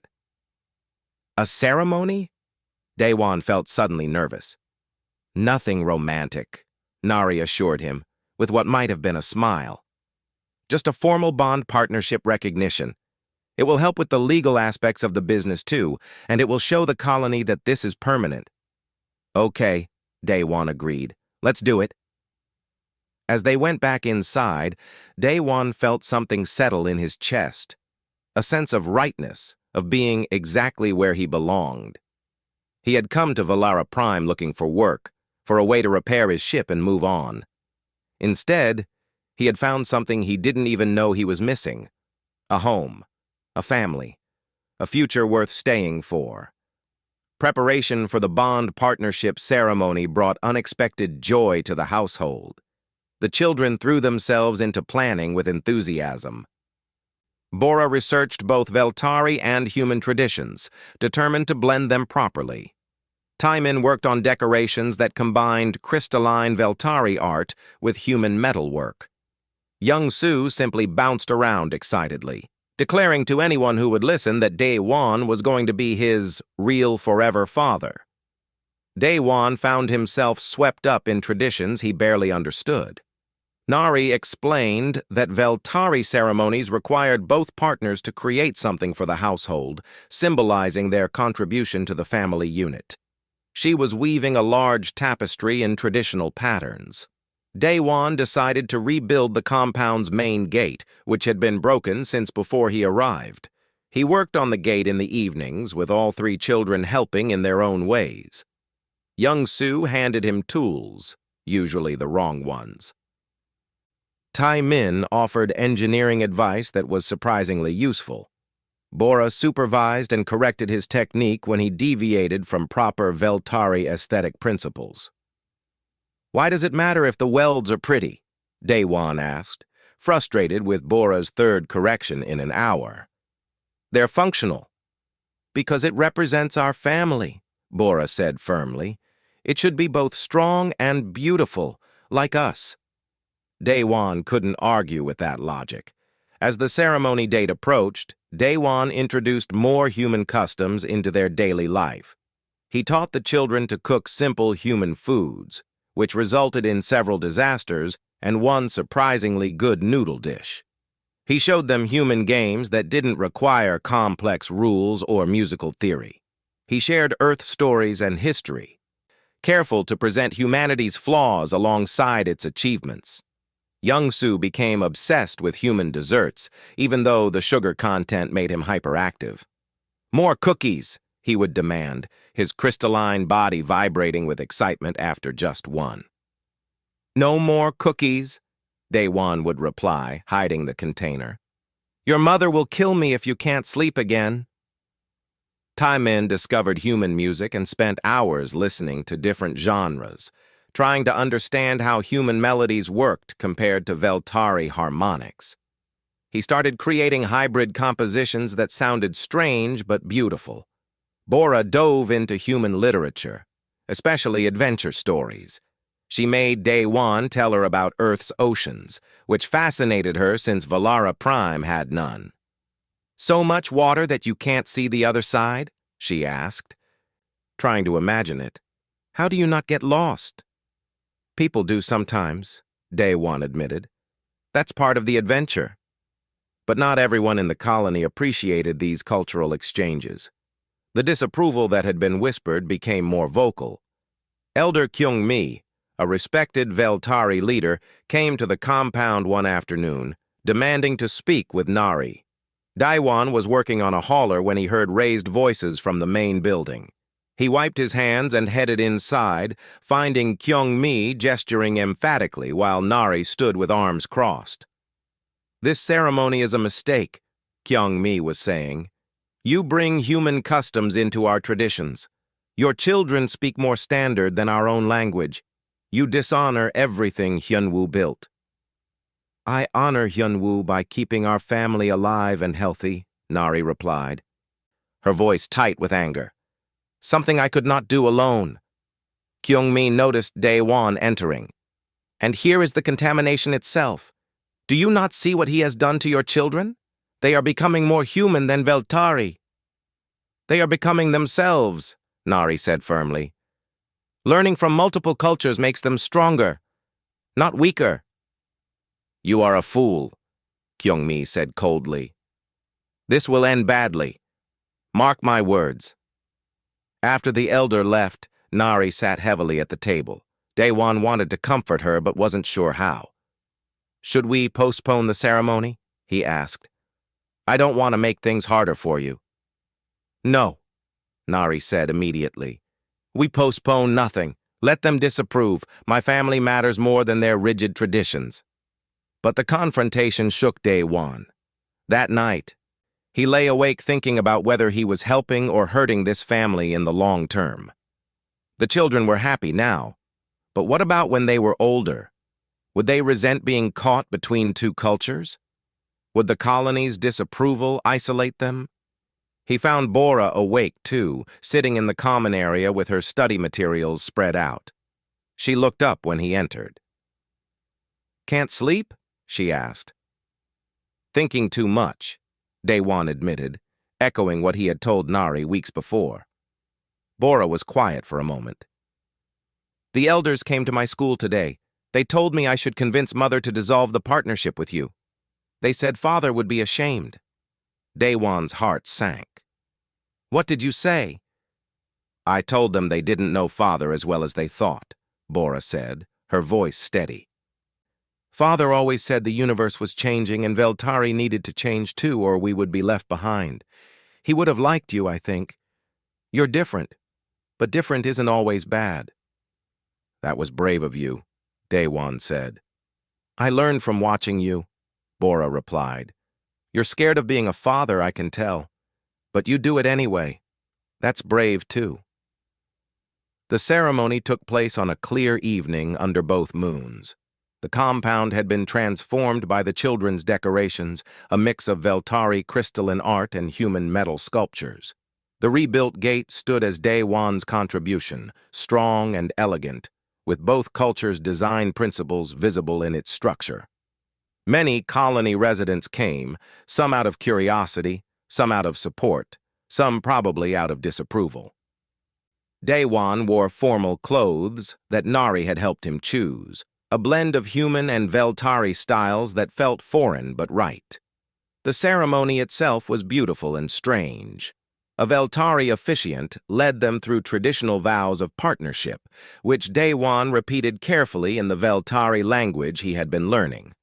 "A ceremony?" Daewon felt suddenly nervous. "Nothing romantic," Nari assured him, with what might have been a smile. "Just a formal bond partnership recognition. It will help with the legal aspects of the business too, and it will show the colony that this is permanent." "Okay," Daewon agreed. "Let's do it." As they went back inside, Daewon felt something settle in his chest. A sense of rightness, of being exactly where he belonged. He had come to Valara Prime looking for work, for a way to repair his ship and move on. Instead, he had found something he didn't even know he was missing. A home, a family, a future worth staying for. Preparation for the bond partnership ceremony brought unexpected joy to the household. The children threw themselves into planning with enthusiasm. Bora researched both Veltari and human traditions, determined to blend them properly. Taimin worked on decorations that combined crystalline Veltari art with human metalwork. Young Su simply bounced around excitedly, declaring to anyone who would listen that Daewon was going to be his real forever father. Daewon found himself swept up in traditions he barely understood. Nari explained that Veltari ceremonies required both partners to create something for the household, symbolizing their contribution to the family unit. She was weaving a large tapestry in traditional patterns. Daewon decided to rebuild the compound's main gate, which had been broken since before he arrived. He worked on the gate in the evenings, with all three children helping in their own ways. Young Su handed him tools, usually the wrong ones. Taimin offered engineering advice that was surprisingly useful. Bora supervised and corrected his technique when he deviated from proper Veltari aesthetic principles. "Why does it matter if the welds are pretty?" Daewon asked, frustrated with Bora's third correction in an hour. "They're functional." "Because it represents our family," Bora said firmly. "It should be both strong and beautiful, like us." Daewon couldn't argue with that logic. As the ceremony date approached, Daewon introduced more human customs into their daily life. He taught the children to cook simple human foods, which resulted in several disasters and one surprisingly good noodle dish. He showed them human games that didn't require complex rules or musical theory. He shared Earth stories and history, careful to present humanity's flaws alongside its achievements. Young Su became obsessed with human desserts, even though the sugar content made him hyperactive. "More cookies," he would demand, his crystalline body vibrating with excitement after just one. "No more cookies," Daewon would reply, hiding the container. "Your mother will kill me if you can't sleep again." Taimin discovered human music and spent hours listening to different genres, trying to understand how human melodies worked compared to Veltari harmonics. He started creating hybrid compositions that sounded strange but beautiful. Bora dove into human literature, especially adventure stories. She made Daewon tell her about Earth's oceans, which fascinated her since Valara Prime had none. "So much water that you can't see the other side?" she asked, trying to imagine it. "How do you not get lost?" "People do sometimes," Daewon admitted. "That's part of the adventure." But not everyone in the colony appreciated these cultural exchanges. The disapproval that had been whispered became more vocal. Elder Kyung-mi, a respected Veltari leader, came to the compound one afternoon, demanding to speak with Nari. Daewon was working on a hauler when he heard raised voices from the main building. He wiped his hands and headed inside, finding Kyung-mi gesturing emphatically while Nari stood with arms crossed. "This ceremony is a mistake," Kyung-mi was saying. "You bring human customs into our traditions. Your children speak more standard than our own language. You dishonor everything Hyunwoo built." "I honor Hyunwoo by keeping our family alive and healthy," Nari replied, her voice tight with anger. "Something I could not do alone." Kyung-mi noticed Daewon entering. "And here is the contamination itself. Do you not see what he has done to your children? They are becoming more human than Veltari." "They are becoming themselves," Nari said firmly. "Learning from multiple cultures makes them stronger, not weaker." "You are a fool," Kyung-mi said coldly. "This will end badly. Mark my words." After the elder left, Nari sat heavily at the table. Daewon wanted to comfort her but wasn't sure how. "Should we postpone the ceremony?" he asked. "I don't want to make things harder for you." "No," Nari said immediately. "We postpone nothing. Let them disapprove. My family matters more than their rigid traditions." But the confrontation shook Daewon. That night, he lay awake thinking about whether he was helping or hurting this family in the long term. The children were happy now, but what about when they were older? Would they resent being caught between two cultures? Would the colony's disapproval isolate them? He found Bora awake, too, sitting in the common area with her study materials spread out. She looked up when he entered. "Can't sleep?" she asked. "Thinking too much," Daewon admitted, echoing what he had told Nari weeks before. Bora was quiet for a moment. "The elders came to my school today. They told me I should convince Mother to dissolve the partnership with you. They said Father would be ashamed." Daewon's heart sank. "What did you say?" "I told them they didn't know Father as well as they thought," Bora said, her voice steady. "Father always said the universe was changing and Veltari needed to change too, or we would be left behind. He would have liked you, I think. You're different, but different isn't always bad." "That was brave of you," Daewon said. "I learned from watching you," Bora replied. "You're scared of being a father, I can tell. But you do it anyway. That's brave, too." The ceremony took place on a clear evening under both moons. The compound had been transformed by the children's decorations, a mix of Veltari crystalline art and human metal sculptures. The rebuilt gate stood as Daewon's contribution, strong and elegant, with both cultures' design principles visible in its structure. Many colony residents came, some out of curiosity, some out of support, some probably out of disapproval. Daewon wore formal clothes that Nari had helped him choose, a blend of human and Veltari styles that felt foreign but right. The ceremony itself was beautiful and strange. A Veltari officiant led them through traditional vows of partnership, which Daewon repeated carefully in the Veltari language he had been learning.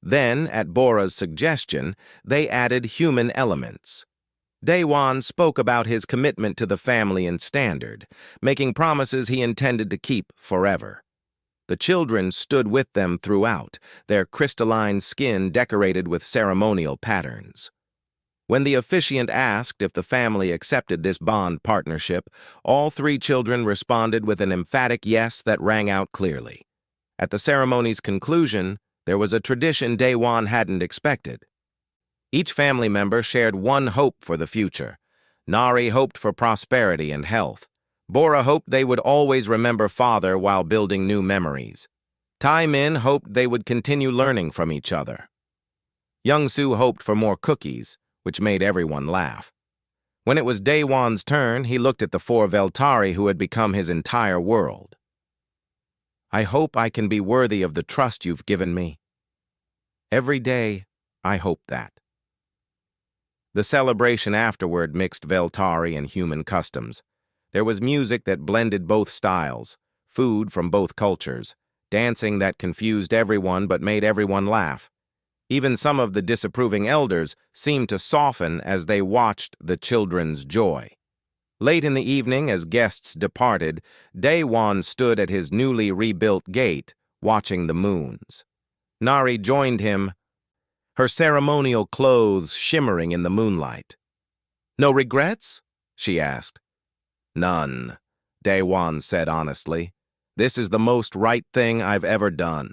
Then, at Bora's suggestion, they added human elements. Daewon spoke about his commitment to the family and standard, making promises he intended to keep forever. The children stood with them throughout, their crystalline skin decorated with ceremonial patterns. When the officiant asked if the family accepted this bond partnership, all three children responded with an emphatic yes that rang out clearly. At the ceremony's conclusion, there was a tradition Daewon hadn't expected. Each family member shared one hope for the future. Nari hoped for prosperity and health. Bora hoped they would always remember Father while building new memories. Tai-Min hoped they would continue learning from each other. Young-Soo hoped for more cookies, which made everyone laugh. When it was Daewon's turn, he looked at the four Veltari who had become his entire world. "I hope I can be worthy of the trust you've given me. Every day, I hope that." The celebration afterward mixed Veltari and human customs. There was music that blended both styles, food from both cultures, dancing that confused everyone but made everyone laugh. Even some of the disapproving elders seemed to soften as they watched the children's joy. Late in the evening, as guests departed, Daewon stood at his newly rebuilt gate, watching the moons. Nari joined him, her ceremonial clothes shimmering in the moonlight. "No regrets?" she asked. "None," Daewon said honestly. "This is the most right thing I've ever done."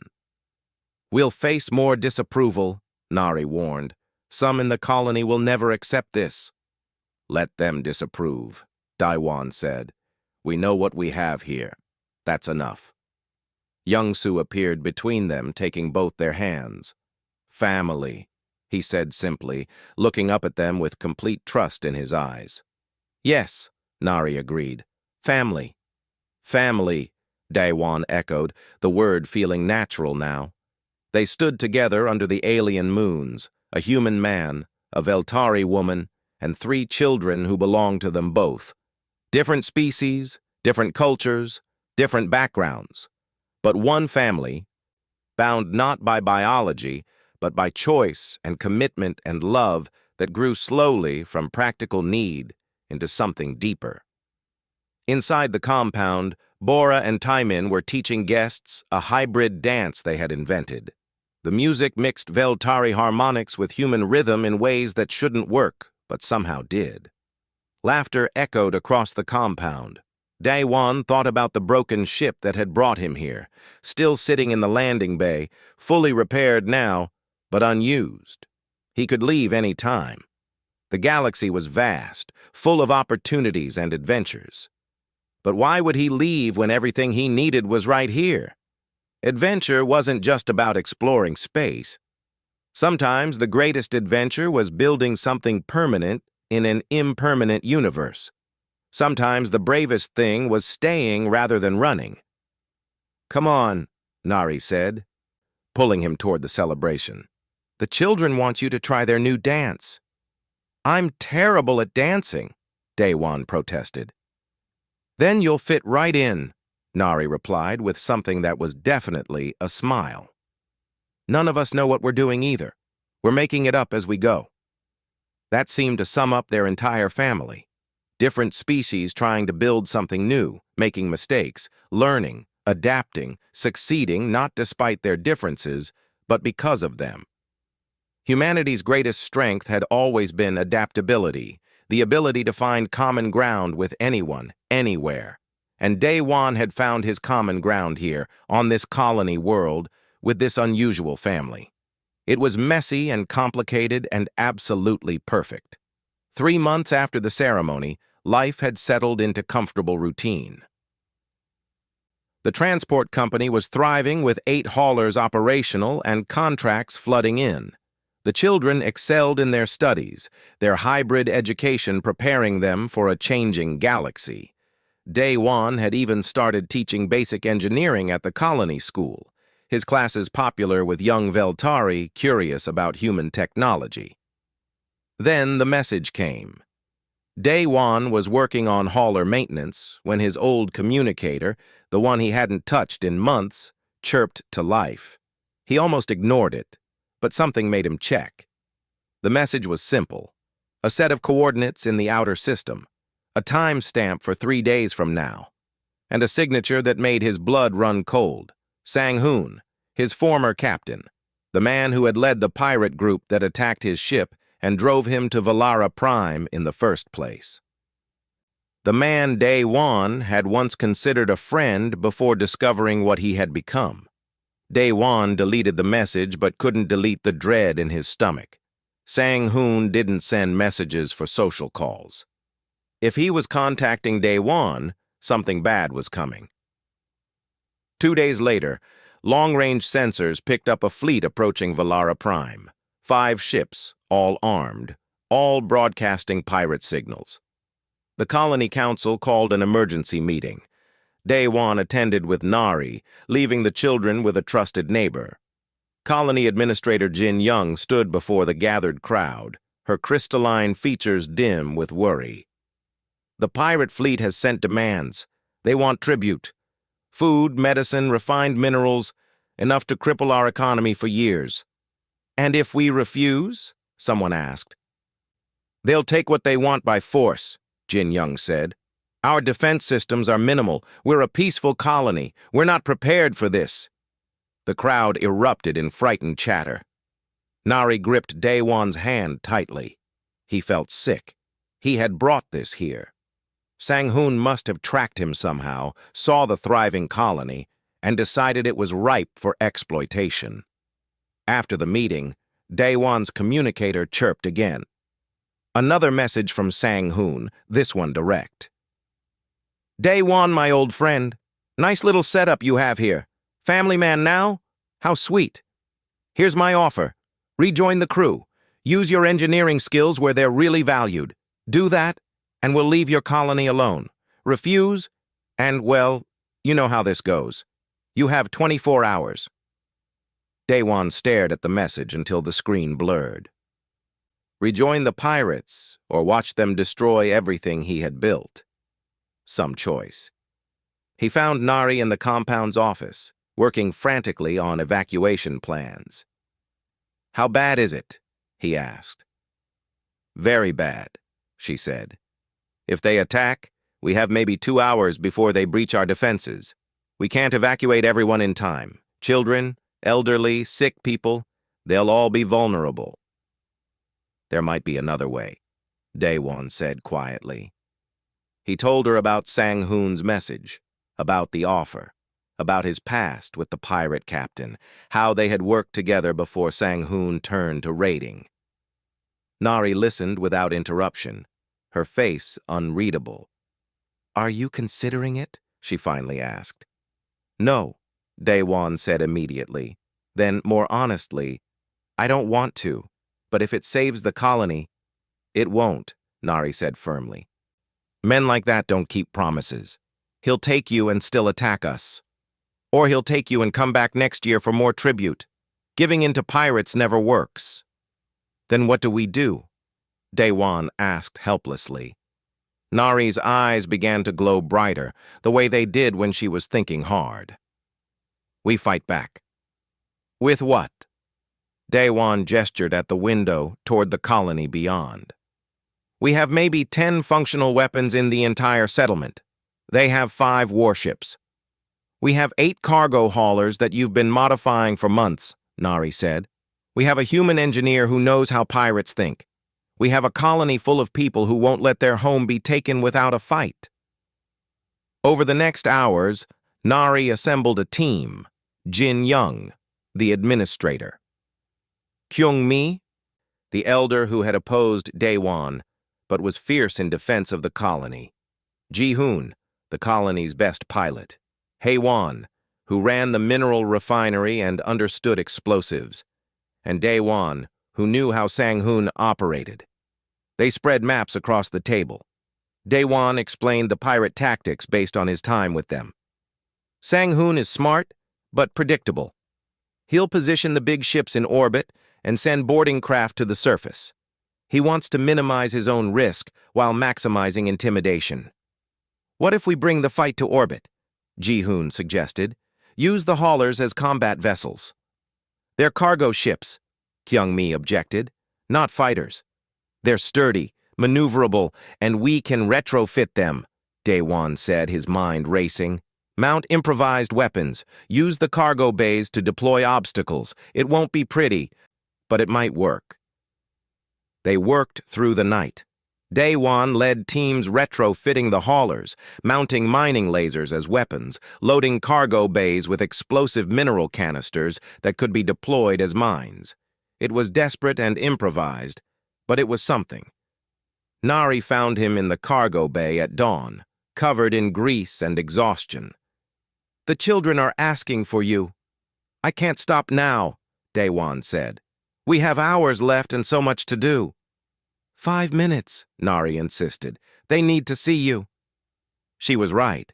"We'll face more disapproval," Nari warned. "Some in the colony will never accept this." "Let them disapprove," Daewon said. "We know what we have here. That's enough." Young-Soo appeared between them, taking both their hands. "Family," he said simply, looking up at them with complete trust in his eyes. "Yes," Nari agreed. "Family." "Family," Daewon echoed, the word feeling natural now. They stood together under the alien moons, a human man, a Veltari woman, and three children who belonged to them both. Different species, different cultures, different backgrounds, but one family, bound not by biology, but by choice and commitment and love that grew slowly from practical need into something deeper. Inside the compound, Bora and Tai-Min were teaching guests a hybrid dance they had invented. The music mixed Veltari harmonics with human rhythm in ways that shouldn't work, but somehow did. Laughter echoed across the compound. Daewon thought about the broken ship that had brought him here, still sitting in the landing bay, fully repaired now, but unused. He could leave any time. The galaxy was vast, full of opportunities and adventures. But why would he leave when everything he needed was right here? Adventure wasn't just about exploring space. Sometimes the greatest adventure was building something permanent in an impermanent universe. Sometimes the bravest thing was staying rather than running. "Come on," Nari said, pulling him toward the celebration. "The children want you to try their new dance." "I'm terrible at dancing," Daewon protested. "Then you'll fit right in," Nari replied with something that was definitely a smile. "None of us know what we're doing either. We're making it up as we go." That seemed to sum up their entire family. Different species trying to build something new, making mistakes, learning, adapting, succeeding not despite their differences, but because of them. Humanity's greatest strength had always been adaptability, the ability to find common ground with anyone, anywhere. And Daewon had found his common ground here, on this colony world, with this unusual family. It was messy and complicated and absolutely perfect. 3 months after the ceremony, life had settled into comfortable routine. The transport company was thriving with 8 haulers operational and contracts flooding in. The children excelled in their studies, their hybrid education preparing them for a changing galaxy. Daewon had even started teaching basic engineering at the colony school, his classes popular with young Veltari curious about human technology. Then the message came. Daewon was working on hauler maintenance when his old communicator, the one he hadn't touched in months, chirped to life. He almost ignored it, but something made him check. The message was simple: a set of coordinates in the outer system, a time stamp for 3 days from now, and a signature that made his blood run cold. Sang-hoon, his former captain, the man who had led the pirate group that attacked his ship and drove him to Valara Prime in the first place. The man Daewon had once considered a friend before discovering what he had become. Daewon deleted the message but couldn't delete the dread in his stomach. Sang-hoon didn't send messages for social calls. If he was contacting Daewon, something bad was coming. 2 days later, long-range sensors picked up a fleet approaching Valara Prime. 5 ships, all armed, all broadcasting pirate signals. The Colony Council called an emergency meeting. Daewon attended with Nari, leaving the children with a trusted neighbor. Colony Administrator Jin Young stood before the gathered crowd, her crystalline features dim with worry. "The pirate fleet has sent demands. They want tribute. Food, medicine, refined minerals, enough to cripple our economy for years." "And if we refuse?" someone asked. "They'll take what they want by force," Jin Young said. "Our defense systems are minimal. We're a peaceful colony. We're not prepared for this." The crowd erupted in frightened chatter. Nari gripped Daewon's hand tightly. He felt sick. He had brought this here. Sang-hoon must have tracked him somehow, saw the thriving colony, and decided it was ripe for exploitation. After the meeting, Daewon's communicator chirped again. Another message from Sang-hoon, this one direct. "Daewon, my old friend. Nice little setup you have here. Family man now? How sweet. Here's my offer. Rejoin the crew. Use your engineering skills where they're really valued. Do that, and we'll leave your colony alone. Refuse, and, well, you know how this goes. You have 24 hours. Daewon stared at the message until the screen blurred. Rejoin the pirates, or watch them destroy everything he had built. Some choice. He found Nari in the compound's office, working frantically on evacuation plans. "How bad is it?" he asked. "Very bad," she said. "If they attack, we have maybe 2 hours before they breach our defenses. We can't evacuate everyone in time. Children, elderly, sick people, they'll all be vulnerable." "There might be another way," Daewon said quietly. He told her about Sang-hoon's message, about the offer, about his past with the pirate captain, how they had worked together before Sang-hoon turned to raiding. Nari listened without interruption, her face unreadable. "Are you considering it?" she finally asked. "No," Daewon said immediately. Then, more honestly, "I don't want to, but if it saves the colony—" "It won't," Nari said firmly. "Men like that don't keep promises. He'll take you and still attack us. Or he'll take you and come back next year for more tribute. Giving in to pirates never works." "Then what do we do?" Daewon asked helplessly. Nari's eyes began to glow brighter, the way they did when she was thinking hard. "We fight back." "With what?" Daewon gestured at the window toward the colony beyond. "We have maybe 10 functional weapons in the entire settlement. They have 5 warships. We have 8 cargo haulers that you've been modifying for months," Nari said. "We have a human engineer who knows how pirates think. We have a colony full of people who won't let their home be taken without a fight." Over the next hours, Nari assembled a team. Jin Young, the administrator. Kyung Mi, the elder who had opposed Daewon, but was fierce in defense of the colony. Ji Hoon, the colony's best pilot. Hae Won, who ran the mineral refinery and understood explosives. And Daewon, who knew how Sang-hoon operated. They spread maps across the table. Daewon explained the pirate tactics based on his time with them. Sang-hoon is smart, but predictable. He'll position the big ships in orbit and send boarding craft to the surface. He wants to minimize his own risk while maximizing intimidation. "What if we bring the fight to orbit?" Ji Hoon suggested. "Use the haulers as combat vessels." "They're cargo ships," Kyung Mi objected, "not fighters. They're sturdy, maneuverable, and we can retrofit them," Daewon said, his mind racing. "Mount improvised weapons. Use the cargo bays to deploy obstacles. It won't be pretty, but it might work." They worked through the night. Daewon led teams retrofitting the haulers, mounting mining lasers as weapons, loading cargo bays with explosive mineral canisters that could be deployed as mines. It was desperate and improvised, but it was something. Nari found him in the cargo bay at dawn, covered in grease and exhaustion. "The children are asking for you." "I can't stop now," Daewon said. "We have hours left and so much to do." 5 minutes, Nari insisted. "They need to see you." She was right.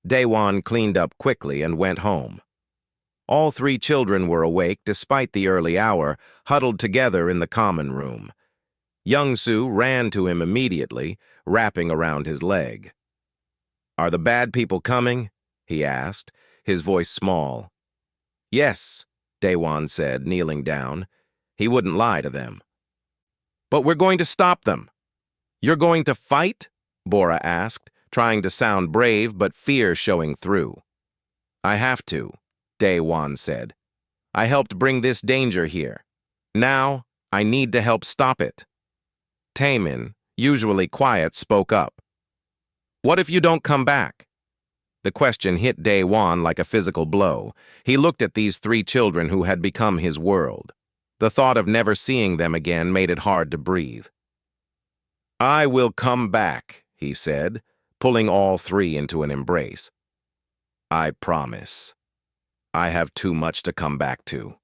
Daewon cleaned up quickly and went home. All 3 children were awake despite the early hour, huddled together in the common room. Young-soo ran to him immediately, wrapping around his leg. "Are the bad people coming?" he asked, his voice small. "Yes," Daewon said, kneeling down. He wouldn't lie to them. "But we're going to stop them." "You're going to fight?" Bora asked, trying to sound brave but fear showing through. "I have to," Daewon said. "I helped bring this danger here. Now, I need to help stop it." Taemin, usually quiet, spoke up. "What if you don't come back?" The question hit Daewon like a physical blow. He looked at these 3 children who had become his world. The thought of never seeing them again made it hard to breathe. "I will come back," he said, pulling all 3 into an embrace. "I promise. I have too much to come back to."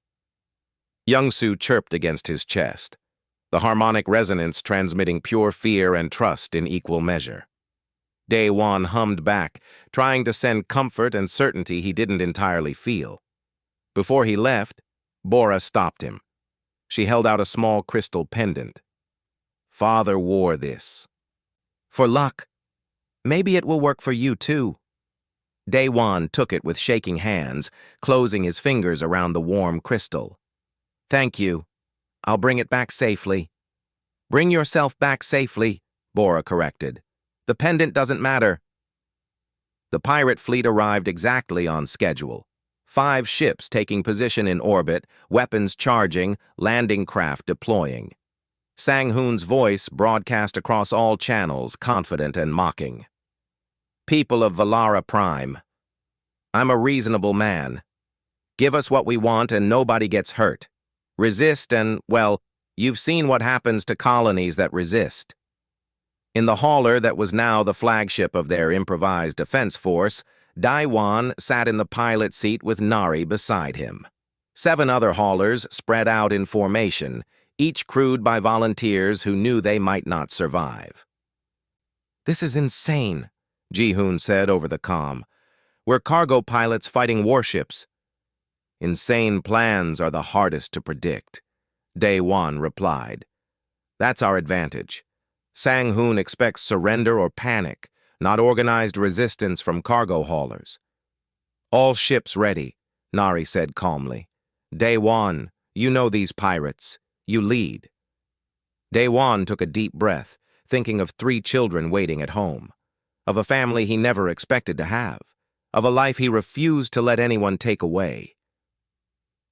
Young-soo chirped against his chest, the harmonic resonance transmitting pure fear and trust in equal measure. Daewon hummed back, trying to send comfort and certainty he didn't entirely feel. Before he left, Bora stopped him. She held out a small crystal pendant. "Father wore this." "For luck. Maybe it will work for you, too." Daewon took it with shaking hands, closing his fingers around the warm crystal. "Thank you. I'll bring it back safely." "Bring yourself back safely," Bora corrected. "The pendant doesn't matter." The pirate fleet arrived exactly on schedule. 5 ships taking position in orbit, weapons charging, landing craft deploying. Sang-hoon's voice broadcast across all channels, confident and mocking. "People of Valara Prime, I'm a reasonable man. Give us what we want and nobody gets hurt. Resist and, well, You've seen what happens to colonies that resist. In the hauler that was now the flagship of their improvised defense force, Daiwan sat in the pilot seat with Nari beside him. 7 other haulers spread out in formation, each crewed by volunteers who knew they might not survive. "This is insane," Ji-hoon said over the comm. "We're cargo pilots fighting warships." "Insane plans are the hardest to predict," Dae-won replied. "That's our advantage. Sang-hoon expects surrender or panic, not organized resistance from cargo haulers." "All ships ready," Nari said calmly. "Dae-won, you know these pirates. You lead." Dae-won took a deep breath, thinking of 3 children waiting at home, of a family he never expected to have, of a life he refused to let anyone take away.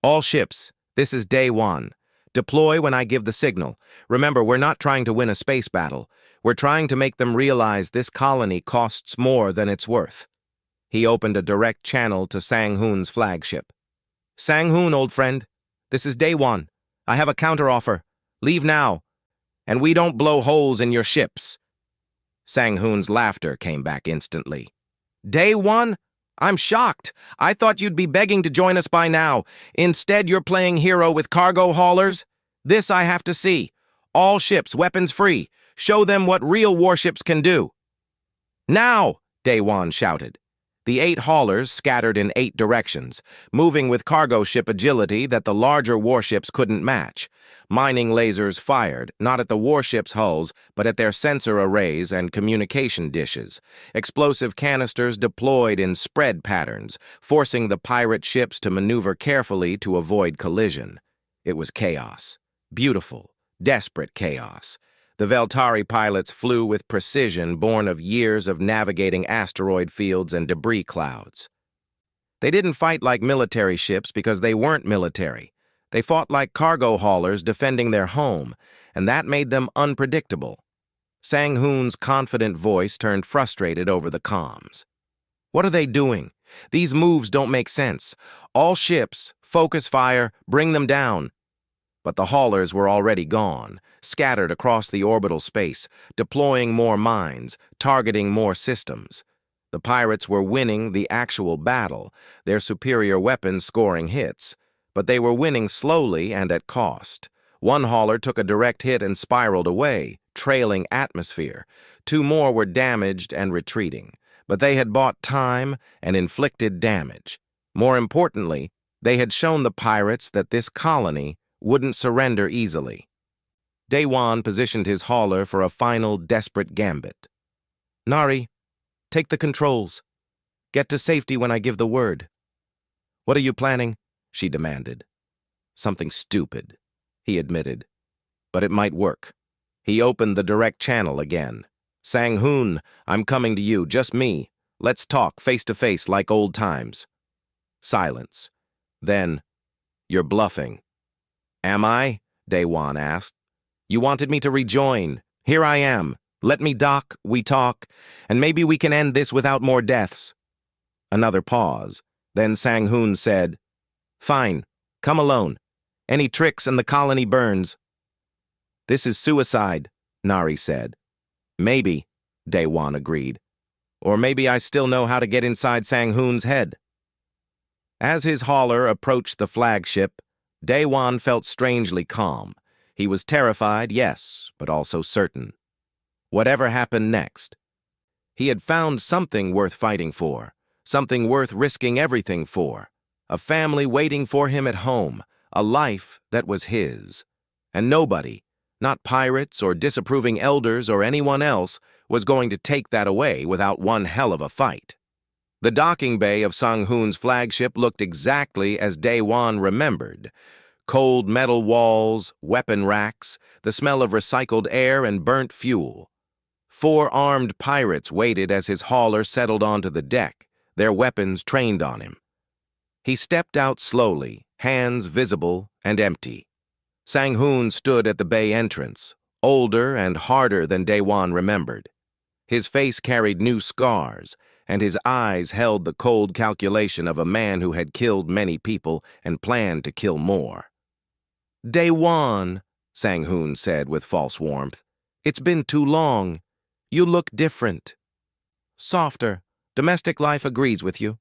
"All ships, this is Dae-won. Deploy when I give the signal. Remember, we're not trying to win a space battle. We're trying to make them realize this colony costs more than it's worth." He opened a direct channel to Sang-hoon's flagship. "Sang-hoon, old friend, this is Dae-won. I have a counteroffer. Leave now, and we don't blow holes in your ships." Sang-hoon's laughter came back instantly. "Dae-won? I'm shocked. I thought you'd be begging to join us by now. Instead, you're playing hero with cargo haulers? This I have to see. All ships, weapons free. Show them what real warships can do." "Now!" Dae-won shouted. The 8 haulers scattered in 8 directions, moving with cargo ship agility that the larger warships couldn't match. Mining lasers fired, not at the warships' hulls, but at their sensor arrays and communication dishes. Explosive canisters deployed in spread patterns, forcing the pirate ships to maneuver carefully to avoid collision. It was chaos. Beautiful, desperate chaos. The Veltari pilots flew with precision born of years of navigating asteroid fields and debris clouds. They didn't fight like military ships because they weren't military. They fought like cargo haulers defending their home, and that made them unpredictable. Sang-hoon's confident voice turned frustrated over the comms. "What are they doing? These moves don't make sense. All ships, focus fire, bring them down." But the haulers were already gone, scattered across the orbital space, deploying more mines, targeting more systems. The pirates were winning the actual battle, their superior weapons scoring hits. But they were winning slowly and at cost. One hauler took a direct hit and spiraled away, trailing atmosphere. 2 more were damaged and retreating. But they had bought time and inflicted damage. More importantly, they had shown the pirates that this colony wouldn't surrender easily. Dae-won positioned his hauler for a final desperate gambit. "Nari, take the controls. Get to safety when I give the word." "What are you planning?" she demanded. "Something stupid," he admitted. "But it might work." He opened the direct channel again. "Sang-hoon, I'm coming to you, just me. Let's talk face to face like old times." Silence. Then, "You're bluffing." "Am I?" Dae-won asked. "You wanted me to rejoin. Here I am. Let me dock, we talk, and maybe we can end this without more deaths." Another pause. Then Sang-hoon said, "Fine, come alone. Any tricks and the colony burns." "This is suicide," Nari said. "Maybe," Dae-won agreed. "Or maybe I still know how to get inside Sang-hoon's head." As his hauler approached the flagship, Dae-won felt strangely calm. He was terrified, yes, but also certain. Whatever happened next, he had found something worth fighting for, something worth risking everything for, a family waiting for him at home, a life that was his. And nobody, not pirates or disapproving elders or anyone else, was going to take that away without one hell of a fight. The docking bay of Sang-hoon's flagship looked exactly as Dae-won remembered. Cold metal walls, weapon racks, the smell of recycled air and burnt fuel. 4 armed pirates waited as his hauler settled onto the deck, their weapons trained on him. He stepped out slowly, hands visible and empty. Sang-hoon stood at the bay entrance, older and harder than Dae-won remembered. His face carried new scars, and his eyes held the cold calculation of a man who had killed many people and planned to kill more. "Dae-won," Sang-hoon said with false warmth. "It's been too long. You look different. Softer. Domestic life agrees with you."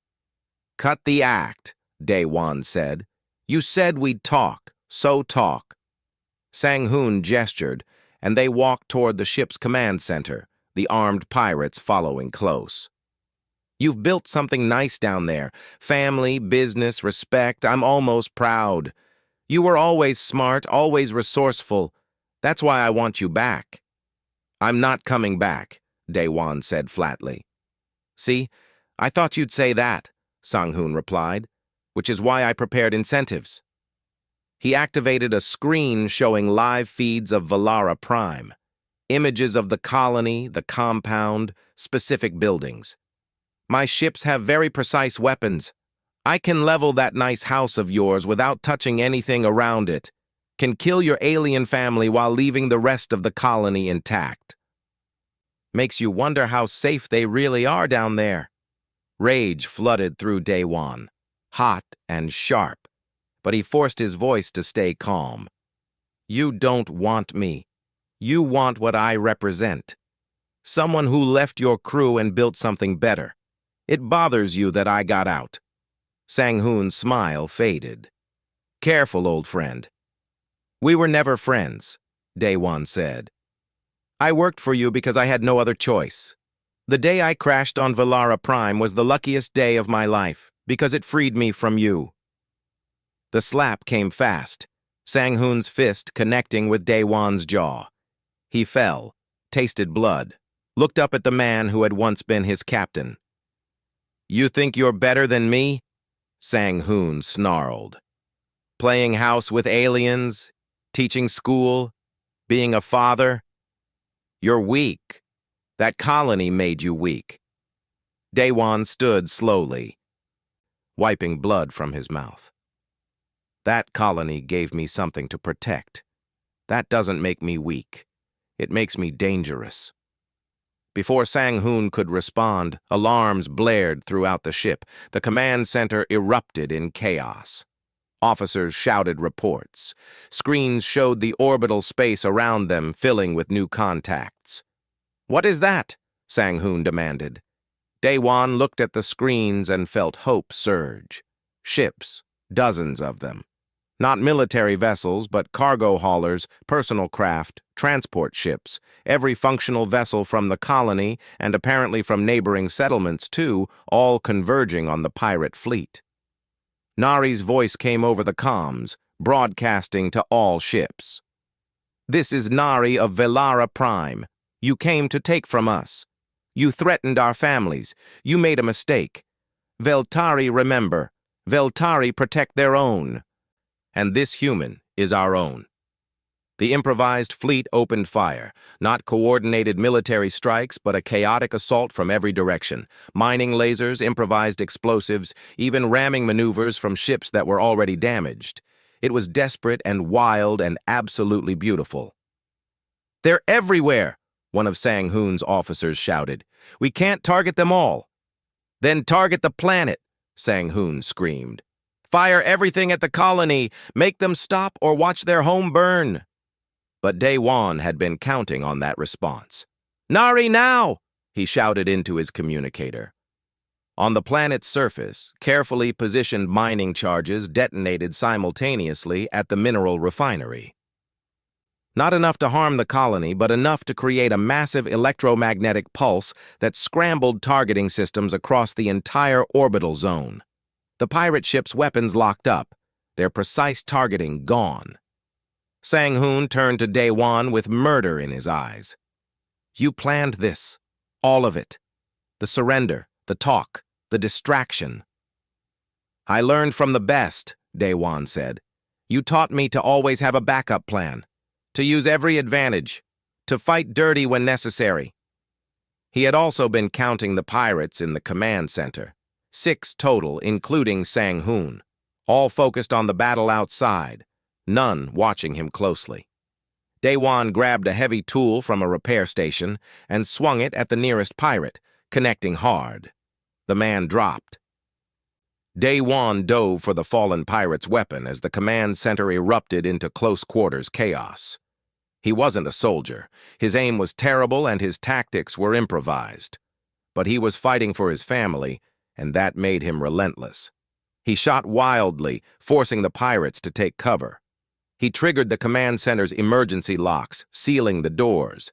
"Cut the act," Daewon said. "You said we'd talk, so talk." Sang-hoon gestured, and they walked toward the ship's command center, the armed pirates following close. "You've built something nice down there. Family, business, respect. I'm almost proud. You were always smart, always resourceful. That's why I want you back." "I'm not coming back," Daewon said flatly. "See, I thought you'd say that," Sang-hoon replied, "which is why I prepared incentives." He activated a screen showing live feeds of Valara Prime, images of the colony, the compound, specific buildings. "My ships have very precise weapons. I can level that nice house of yours without touching anything around it. Can kill your alien family while leaving the rest of the colony intact." Makes you wonder how safe they really are down there. Rage flooded through Daewon, hot and sharp, but he forced his voice to stay calm. "You don't want me. You want what I represent. Someone who left your crew and built something better. It bothers you that I got out." Sang-hoon's smile faded. "Careful, old friend." "We were never friends," Daewon said. "I worked for you because I had no other choice. The day I crashed on Valara Prime was the luckiest day of my life, because it freed me from you." The slap came fast, Sang-hoon's fist connecting with Daewon's jaw. He fell, tasted blood, looked up at the man who had once been his captain. "You think you're better than me?" Sang-hoon snarled. "Playing house with aliens, teaching school, being a father? You're weak. That colony made you weak." Daewon stood slowly, wiping blood from his mouth. "That colony gave me something to protect. That doesn't make me weak. It makes me dangerous." Before Sang-hoon could respond, alarms blared throughout the ship. The command center erupted in chaos. Officers shouted reports. Screens showed the orbital space around them filling with new contacts. "What is that?" Sang-hoon demanded. Daewon looked at the screens and felt hope surge. Ships, dozens of them. Not military vessels, but cargo haulers, personal craft, transport ships, every functional vessel from the colony and apparently from neighboring settlements too, all converging on the pirate fleet. Nari's voice came over the comms, broadcasting to all ships. "This is Nari of Valara Prime. You came to take from us. You threatened our families. You made a mistake. Veltari remember. Veltari protect their own. And this human is our own." The improvised fleet opened fire, not coordinated military strikes, but a chaotic assault from every direction. Mining lasers, improvised explosives, even ramming maneuvers from ships that were already damaged. It was desperate and wild and absolutely beautiful. "They're everywhere," one of Sang-hoon's officers shouted. "We can't target them all." "Then target the planet," Sang-hoon screamed. "Fire everything at the colony. Make them stop or watch their home burn." But Daewon had been counting on that response. "Nari, now!" he shouted into his communicator. On the planet's surface, carefully positioned mining charges detonated simultaneously at the mineral refinery. Not enough to harm the colony, but enough to create a massive electromagnetic pulse that scrambled targeting systems across the entire orbital zone. The pirate ship's weapons locked up, their precise targeting gone. Sang-hoon turned to Daewon with murder in his eyes. "You planned this, all of it. The surrender, the talk, the distraction." "I learned from the best," Daewon said. "You taught me to always have a backup plan, to use every advantage, to fight dirty when necessary." He had also been counting the pirates in the command center. 6 total, including Sang-hoon, all focused on the battle outside, none watching him closely. Daewon grabbed a heavy tool from a repair station and swung it at the nearest pirate, connecting hard. The man dropped. Daewon dove for the fallen pirate's weapon as the command center erupted into close-quarters chaos. He wasn't a soldier. His aim was terrible and his tactics were improvised. But he was fighting for his family, and that made him relentless. He shot wildly, forcing the pirates to take cover. He triggered the command center's emergency locks, sealing the doors.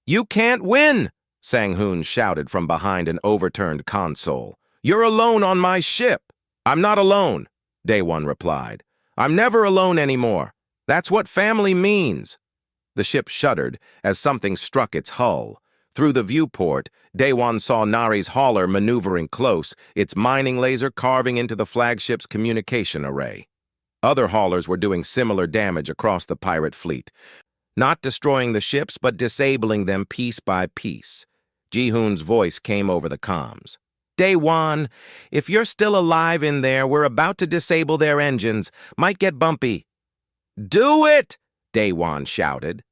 "You can't win!" Sang-hoon shouted from behind an overturned console. "You're alone on my ship!" "I'm not alone," Daewon replied. "I'm never alone anymore. That's what family means." The ship shuddered as something struck its hull. Through the viewport, Daewon saw Nari's hauler maneuvering close, its mining laser carving into the flagship's communication array. Other haulers were doing similar damage across the pirate fleet, not destroying the ships but disabling them piece by piece. Ji-hoon's voice came over the comms. "Daewon, if you're still alive in there, we're about to disable their engines. Might get bumpy." "Do it!" Daewon shouted.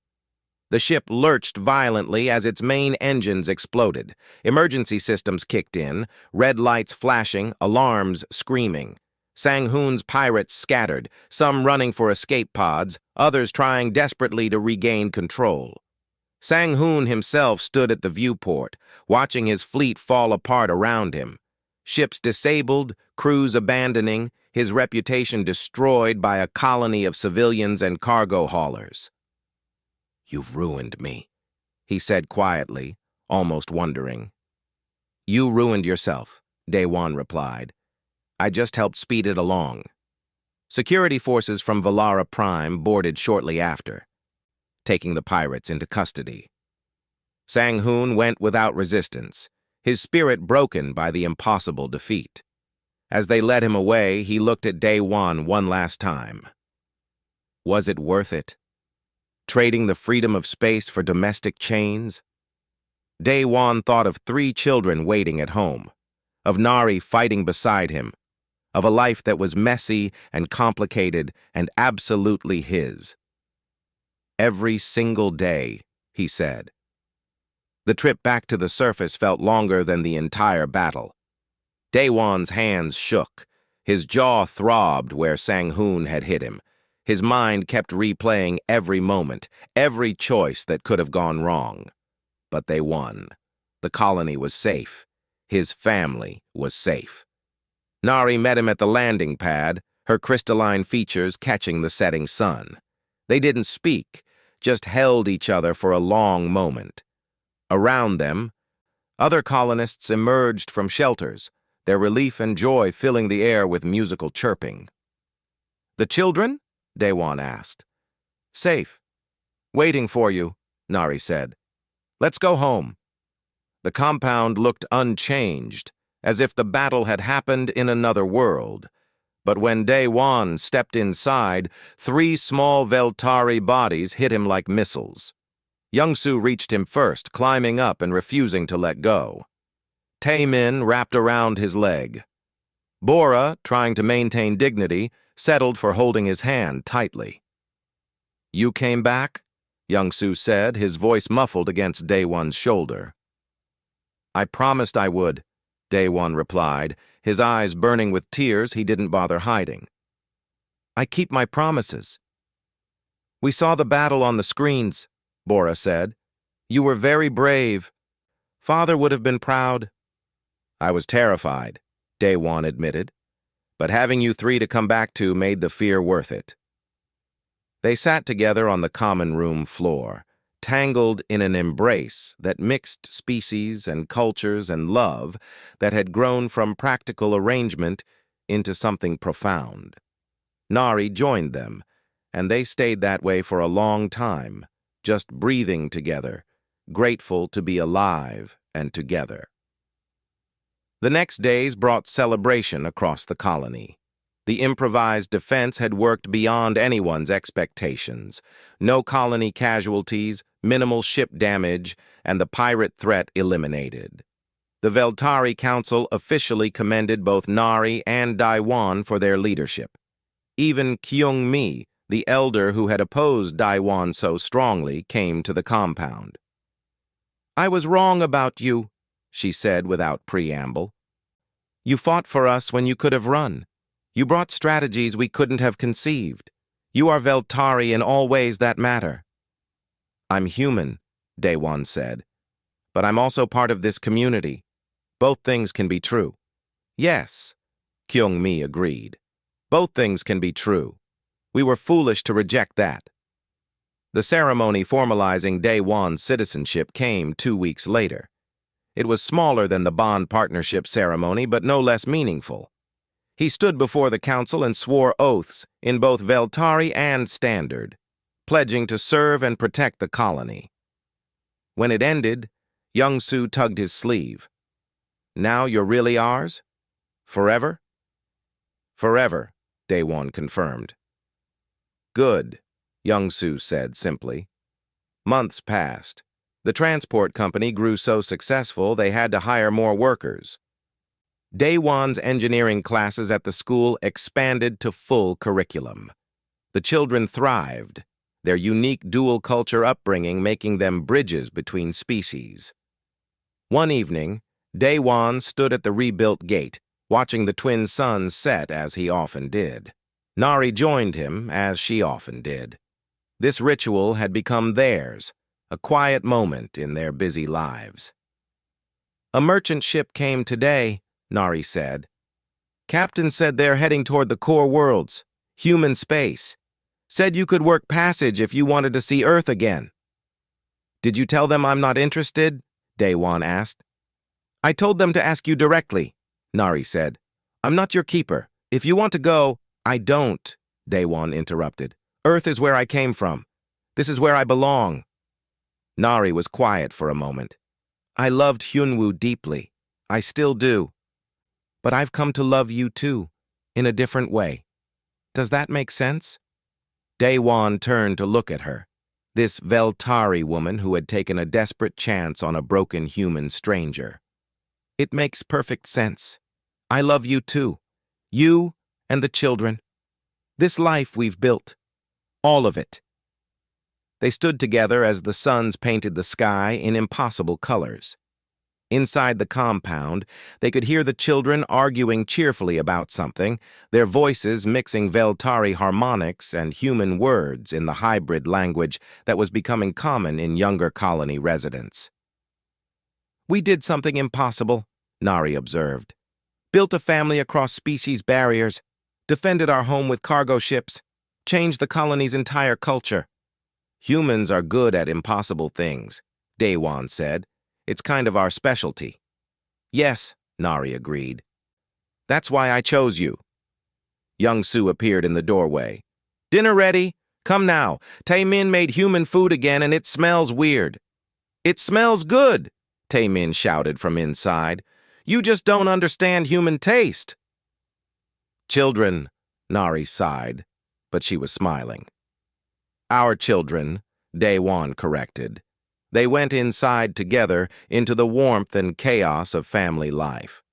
The ship lurched violently as its main engines exploded. Emergency systems kicked in, red lights flashing, alarms screaming. Sang-hoon's pirates scattered, some running for escape pods, others trying desperately to regain control. Sang-hoon himself stood at the viewport, watching his fleet fall apart around him. Ships disabled, crews abandoning, his reputation destroyed by a colony of civilians and cargo haulers. "You've ruined me," he said quietly, almost wondering. "You ruined yourself," Daewon replied. "I just helped speed it along." Security forces from Valara Prime boarded shortly after, taking the pirates into custody. Sang-hoon went without resistance, his spirit broken by the impossible defeat. As they led him away, he looked at Daewon one last time. Was it worth it? Trading the freedom of space for domestic chains? Daewon thought of 3 children waiting at home, of Nari fighting beside him, of a life that was messy and complicated and absolutely his. "Every single day," he said. The trip back to the surface felt longer than the entire battle. Daewon's hands shook. His jaw throbbed where Sang-hoon had hit him. His mind kept replaying every moment, every choice that could have gone wrong. But they won. The colony was safe. His family was safe. Nari met him at the landing pad, her crystalline features catching the setting sun. They didn't speak, just held each other for a long moment. Around them, other colonists emerged from shelters, their relief and joy filling the air with musical chirping. "The children?" Daewon asked. "Safe. Waiting for you," Nari said. "Let's go home." The compound looked unchanged, as if the battle had happened in another world. But when Daewon stepped inside, 3 small Veltari bodies hit him like missiles. Young-soo reached him first, climbing up and refusing to let go. Taemin wrapped around his leg. Bora, trying to maintain dignity, settled for holding his hand tightly. "You came back?" Young-soo said, his voice muffled against Daewon's shoulder. "I promised I would," Daewon replied, his eyes burning with tears he didn't bother hiding. "I keep my promises." "We saw the battle on the screens," Bora said. "You were very brave. Father would have been proud." "I was terrified," Daewon admitted. "But having you 3 to come back to made the fear worth it." They sat together on the common room floor, tangled in an embrace that mixed species and cultures and love that had grown from practical arrangement into something profound. Nari joined them, and they stayed that way for a long time, just breathing together, grateful to be alive and together. The next days brought celebration across the colony. The improvised defense had worked beyond anyone's expectations. No colony casualties, minimal ship damage, and the pirate threat eliminated. The Veltari Council officially commended both Nari and Daewon for their leadership. Even Kyung-mi, the elder who had opposed Daewon so strongly, came to the compound. "I was wrong about you," she said without preamble. "You fought for us when you could have run. You brought strategies we couldn't have conceived. You are Veltari in all ways that matter." I'm human, Daewon said. But I'm also part of this community. Both things can be true. Yes, Kyung-mi agreed. Both things can be true. We were foolish to reject that. The ceremony formalizing Daewon's citizenship came 2 weeks later. It was smaller than the bond partnership ceremony, but no less meaningful. He stood before the council and swore oaths in both Veltari and Standard, pledging to serve and protect the colony. When it ended, Young-soo tugged his sleeve. Now you're really ours? Forever? Forever, Daewon confirmed. Good, Young-soo said simply. Months passed. The transport company grew so successful they had to hire more workers. Daewon's engineering classes at the school expanded to full curriculum. The children thrived, their unique dual-culture upbringing making them bridges between species. One evening, Daewon stood at the rebuilt gate, watching the twin suns set as he often did. Nari joined him, as she often did. This ritual had become theirs, a quiet moment in their busy lives. A merchant ship came today, Nari said. Captain said they're heading toward the core worlds, human space. Said you could work passage if you wanted to see Earth again. Did you tell them I'm not interested? Daewon asked. I told them to ask you directly, Nari said. I'm not your keeper. If you want to go, I don't, Daewon interrupted. Earth is where I came from. This is where I belong. Nari was quiet for a moment. I loved Hyunwoo deeply. I still do. But I've come to love you too, in a different way. Does that make sense? Daewon turned to look at her, this Veltari woman who had taken a desperate chance on a broken human stranger. It makes perfect sense. I love you too. You and the children. This life we've built. All of it. They stood together as the suns painted the sky in impossible colors. Inside the compound, they could hear the children arguing cheerfully about something, their voices mixing Veltari harmonics and human words in the hybrid language that was becoming common in younger colony residents. We did something impossible, Nari observed. Built a family across species barriers, defended our home with cargo ships, changed the colony's entire culture. Humans are good at impossible things, Daewon said. It's kind of our specialty. Yes, Nari agreed. That's why I chose you. Young-soo appeared in the doorway. Dinner ready? Come now. Tae-min made human food again and it smells weird. It smells good, Tae-min shouted from inside. You just don't understand human taste. Children, Nari sighed, but she was smiling. Our children, Daewon corrected. They went inside together into the warmth and chaos of family life.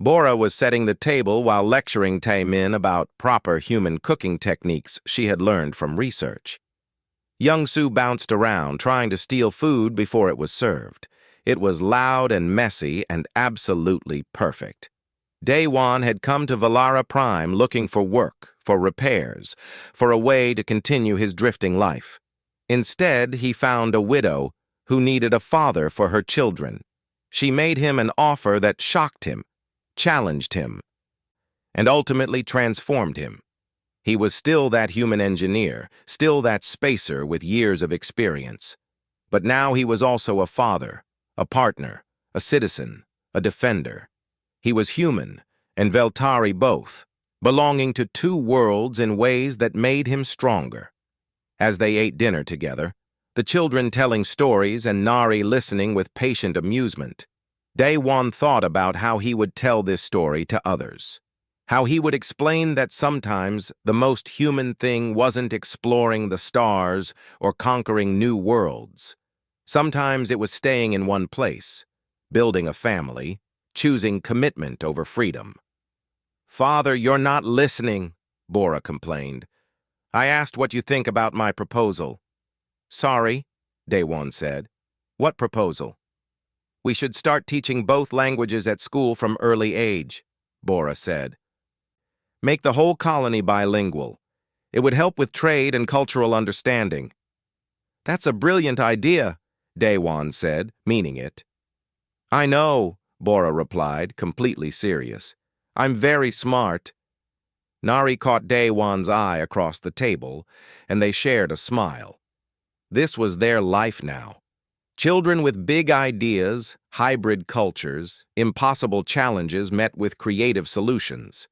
Bora was setting the table while lecturing Tae-min about proper human cooking techniques she had learned from research. Young-soo bounced around, trying to steal food before it was served. It was loud and messy and absolutely perfect. Daewon had come to Valara Prime looking for work, for repairs, for a way to continue his drifting life. Instead, he found a widow who needed a father for her children. She made him an offer that shocked him, challenged him, and ultimately transformed him. He was still that human engineer, still that spacer with years of experience. But now he was also a father, a partner, a citizen, a defender. He was human, and Veltari both, belonging to two worlds in ways that made him stronger. As they ate dinner together, the children telling stories and Nari listening with patient amusement, Daewon thought about how he would tell this story to others. How he would explain that sometimes the most human thing wasn't exploring the stars or conquering new worlds. Sometimes it was staying in one place, building a family, choosing commitment over freedom. Father, you're not listening, Bora complained. I asked what you think about my proposal. Sorry, Daewon said. What proposal? We should start teaching both languages at school from early age, Bora said. Make the whole colony bilingual. It would help with trade and cultural understanding. That's a brilliant idea, Daewon said, meaning it. I know, Bora replied, completely serious. I'm very smart. Nari caught Daewon's eye across the table, and they shared a smile. This was their life now. Children with big ideas, hybrid cultures, impossible challenges met with creative solutions.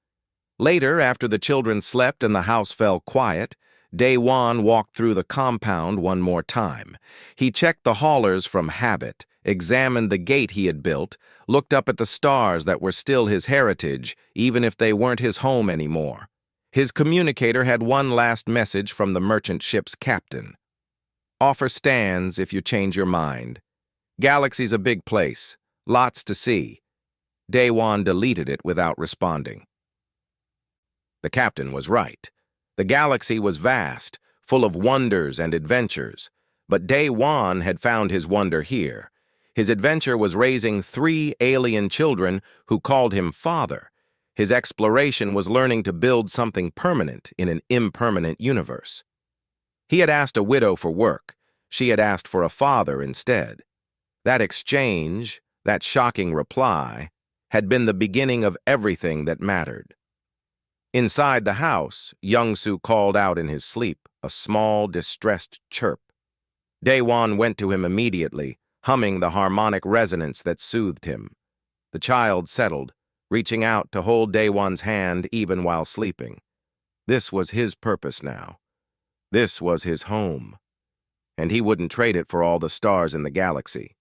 Later, after the children slept and the house fell quiet, Daewon walked through the compound one more time. He checked the haulers from habit, examined the gate he had built, looked up at the stars that were still his heritage, even if they weren't his home anymore. His communicator had one last message from the merchant ship's captain. Offer stands if you change your mind. Galaxy's a big place. Lots to see. Daewon deleted it without responding. The captain was right. The galaxy was vast, full of wonders and adventures. But Daewon had found his wonder here. His adventure was raising 3 alien children who called him father. His exploration was learning to build something permanent in an impermanent universe. He had asked a widow for work. She had asked for a father instead. That exchange, that shocking reply, had been the beginning of everything that mattered. Inside the house, Young-Soo called out in his sleep, a small, distressed chirp. Daewon went to him immediately, humming the harmonic resonance that soothed him. The child settled, reaching out to hold Daewon's hand even while sleeping. This was his purpose now. This was his home. And he wouldn't trade it for all the stars in the galaxy.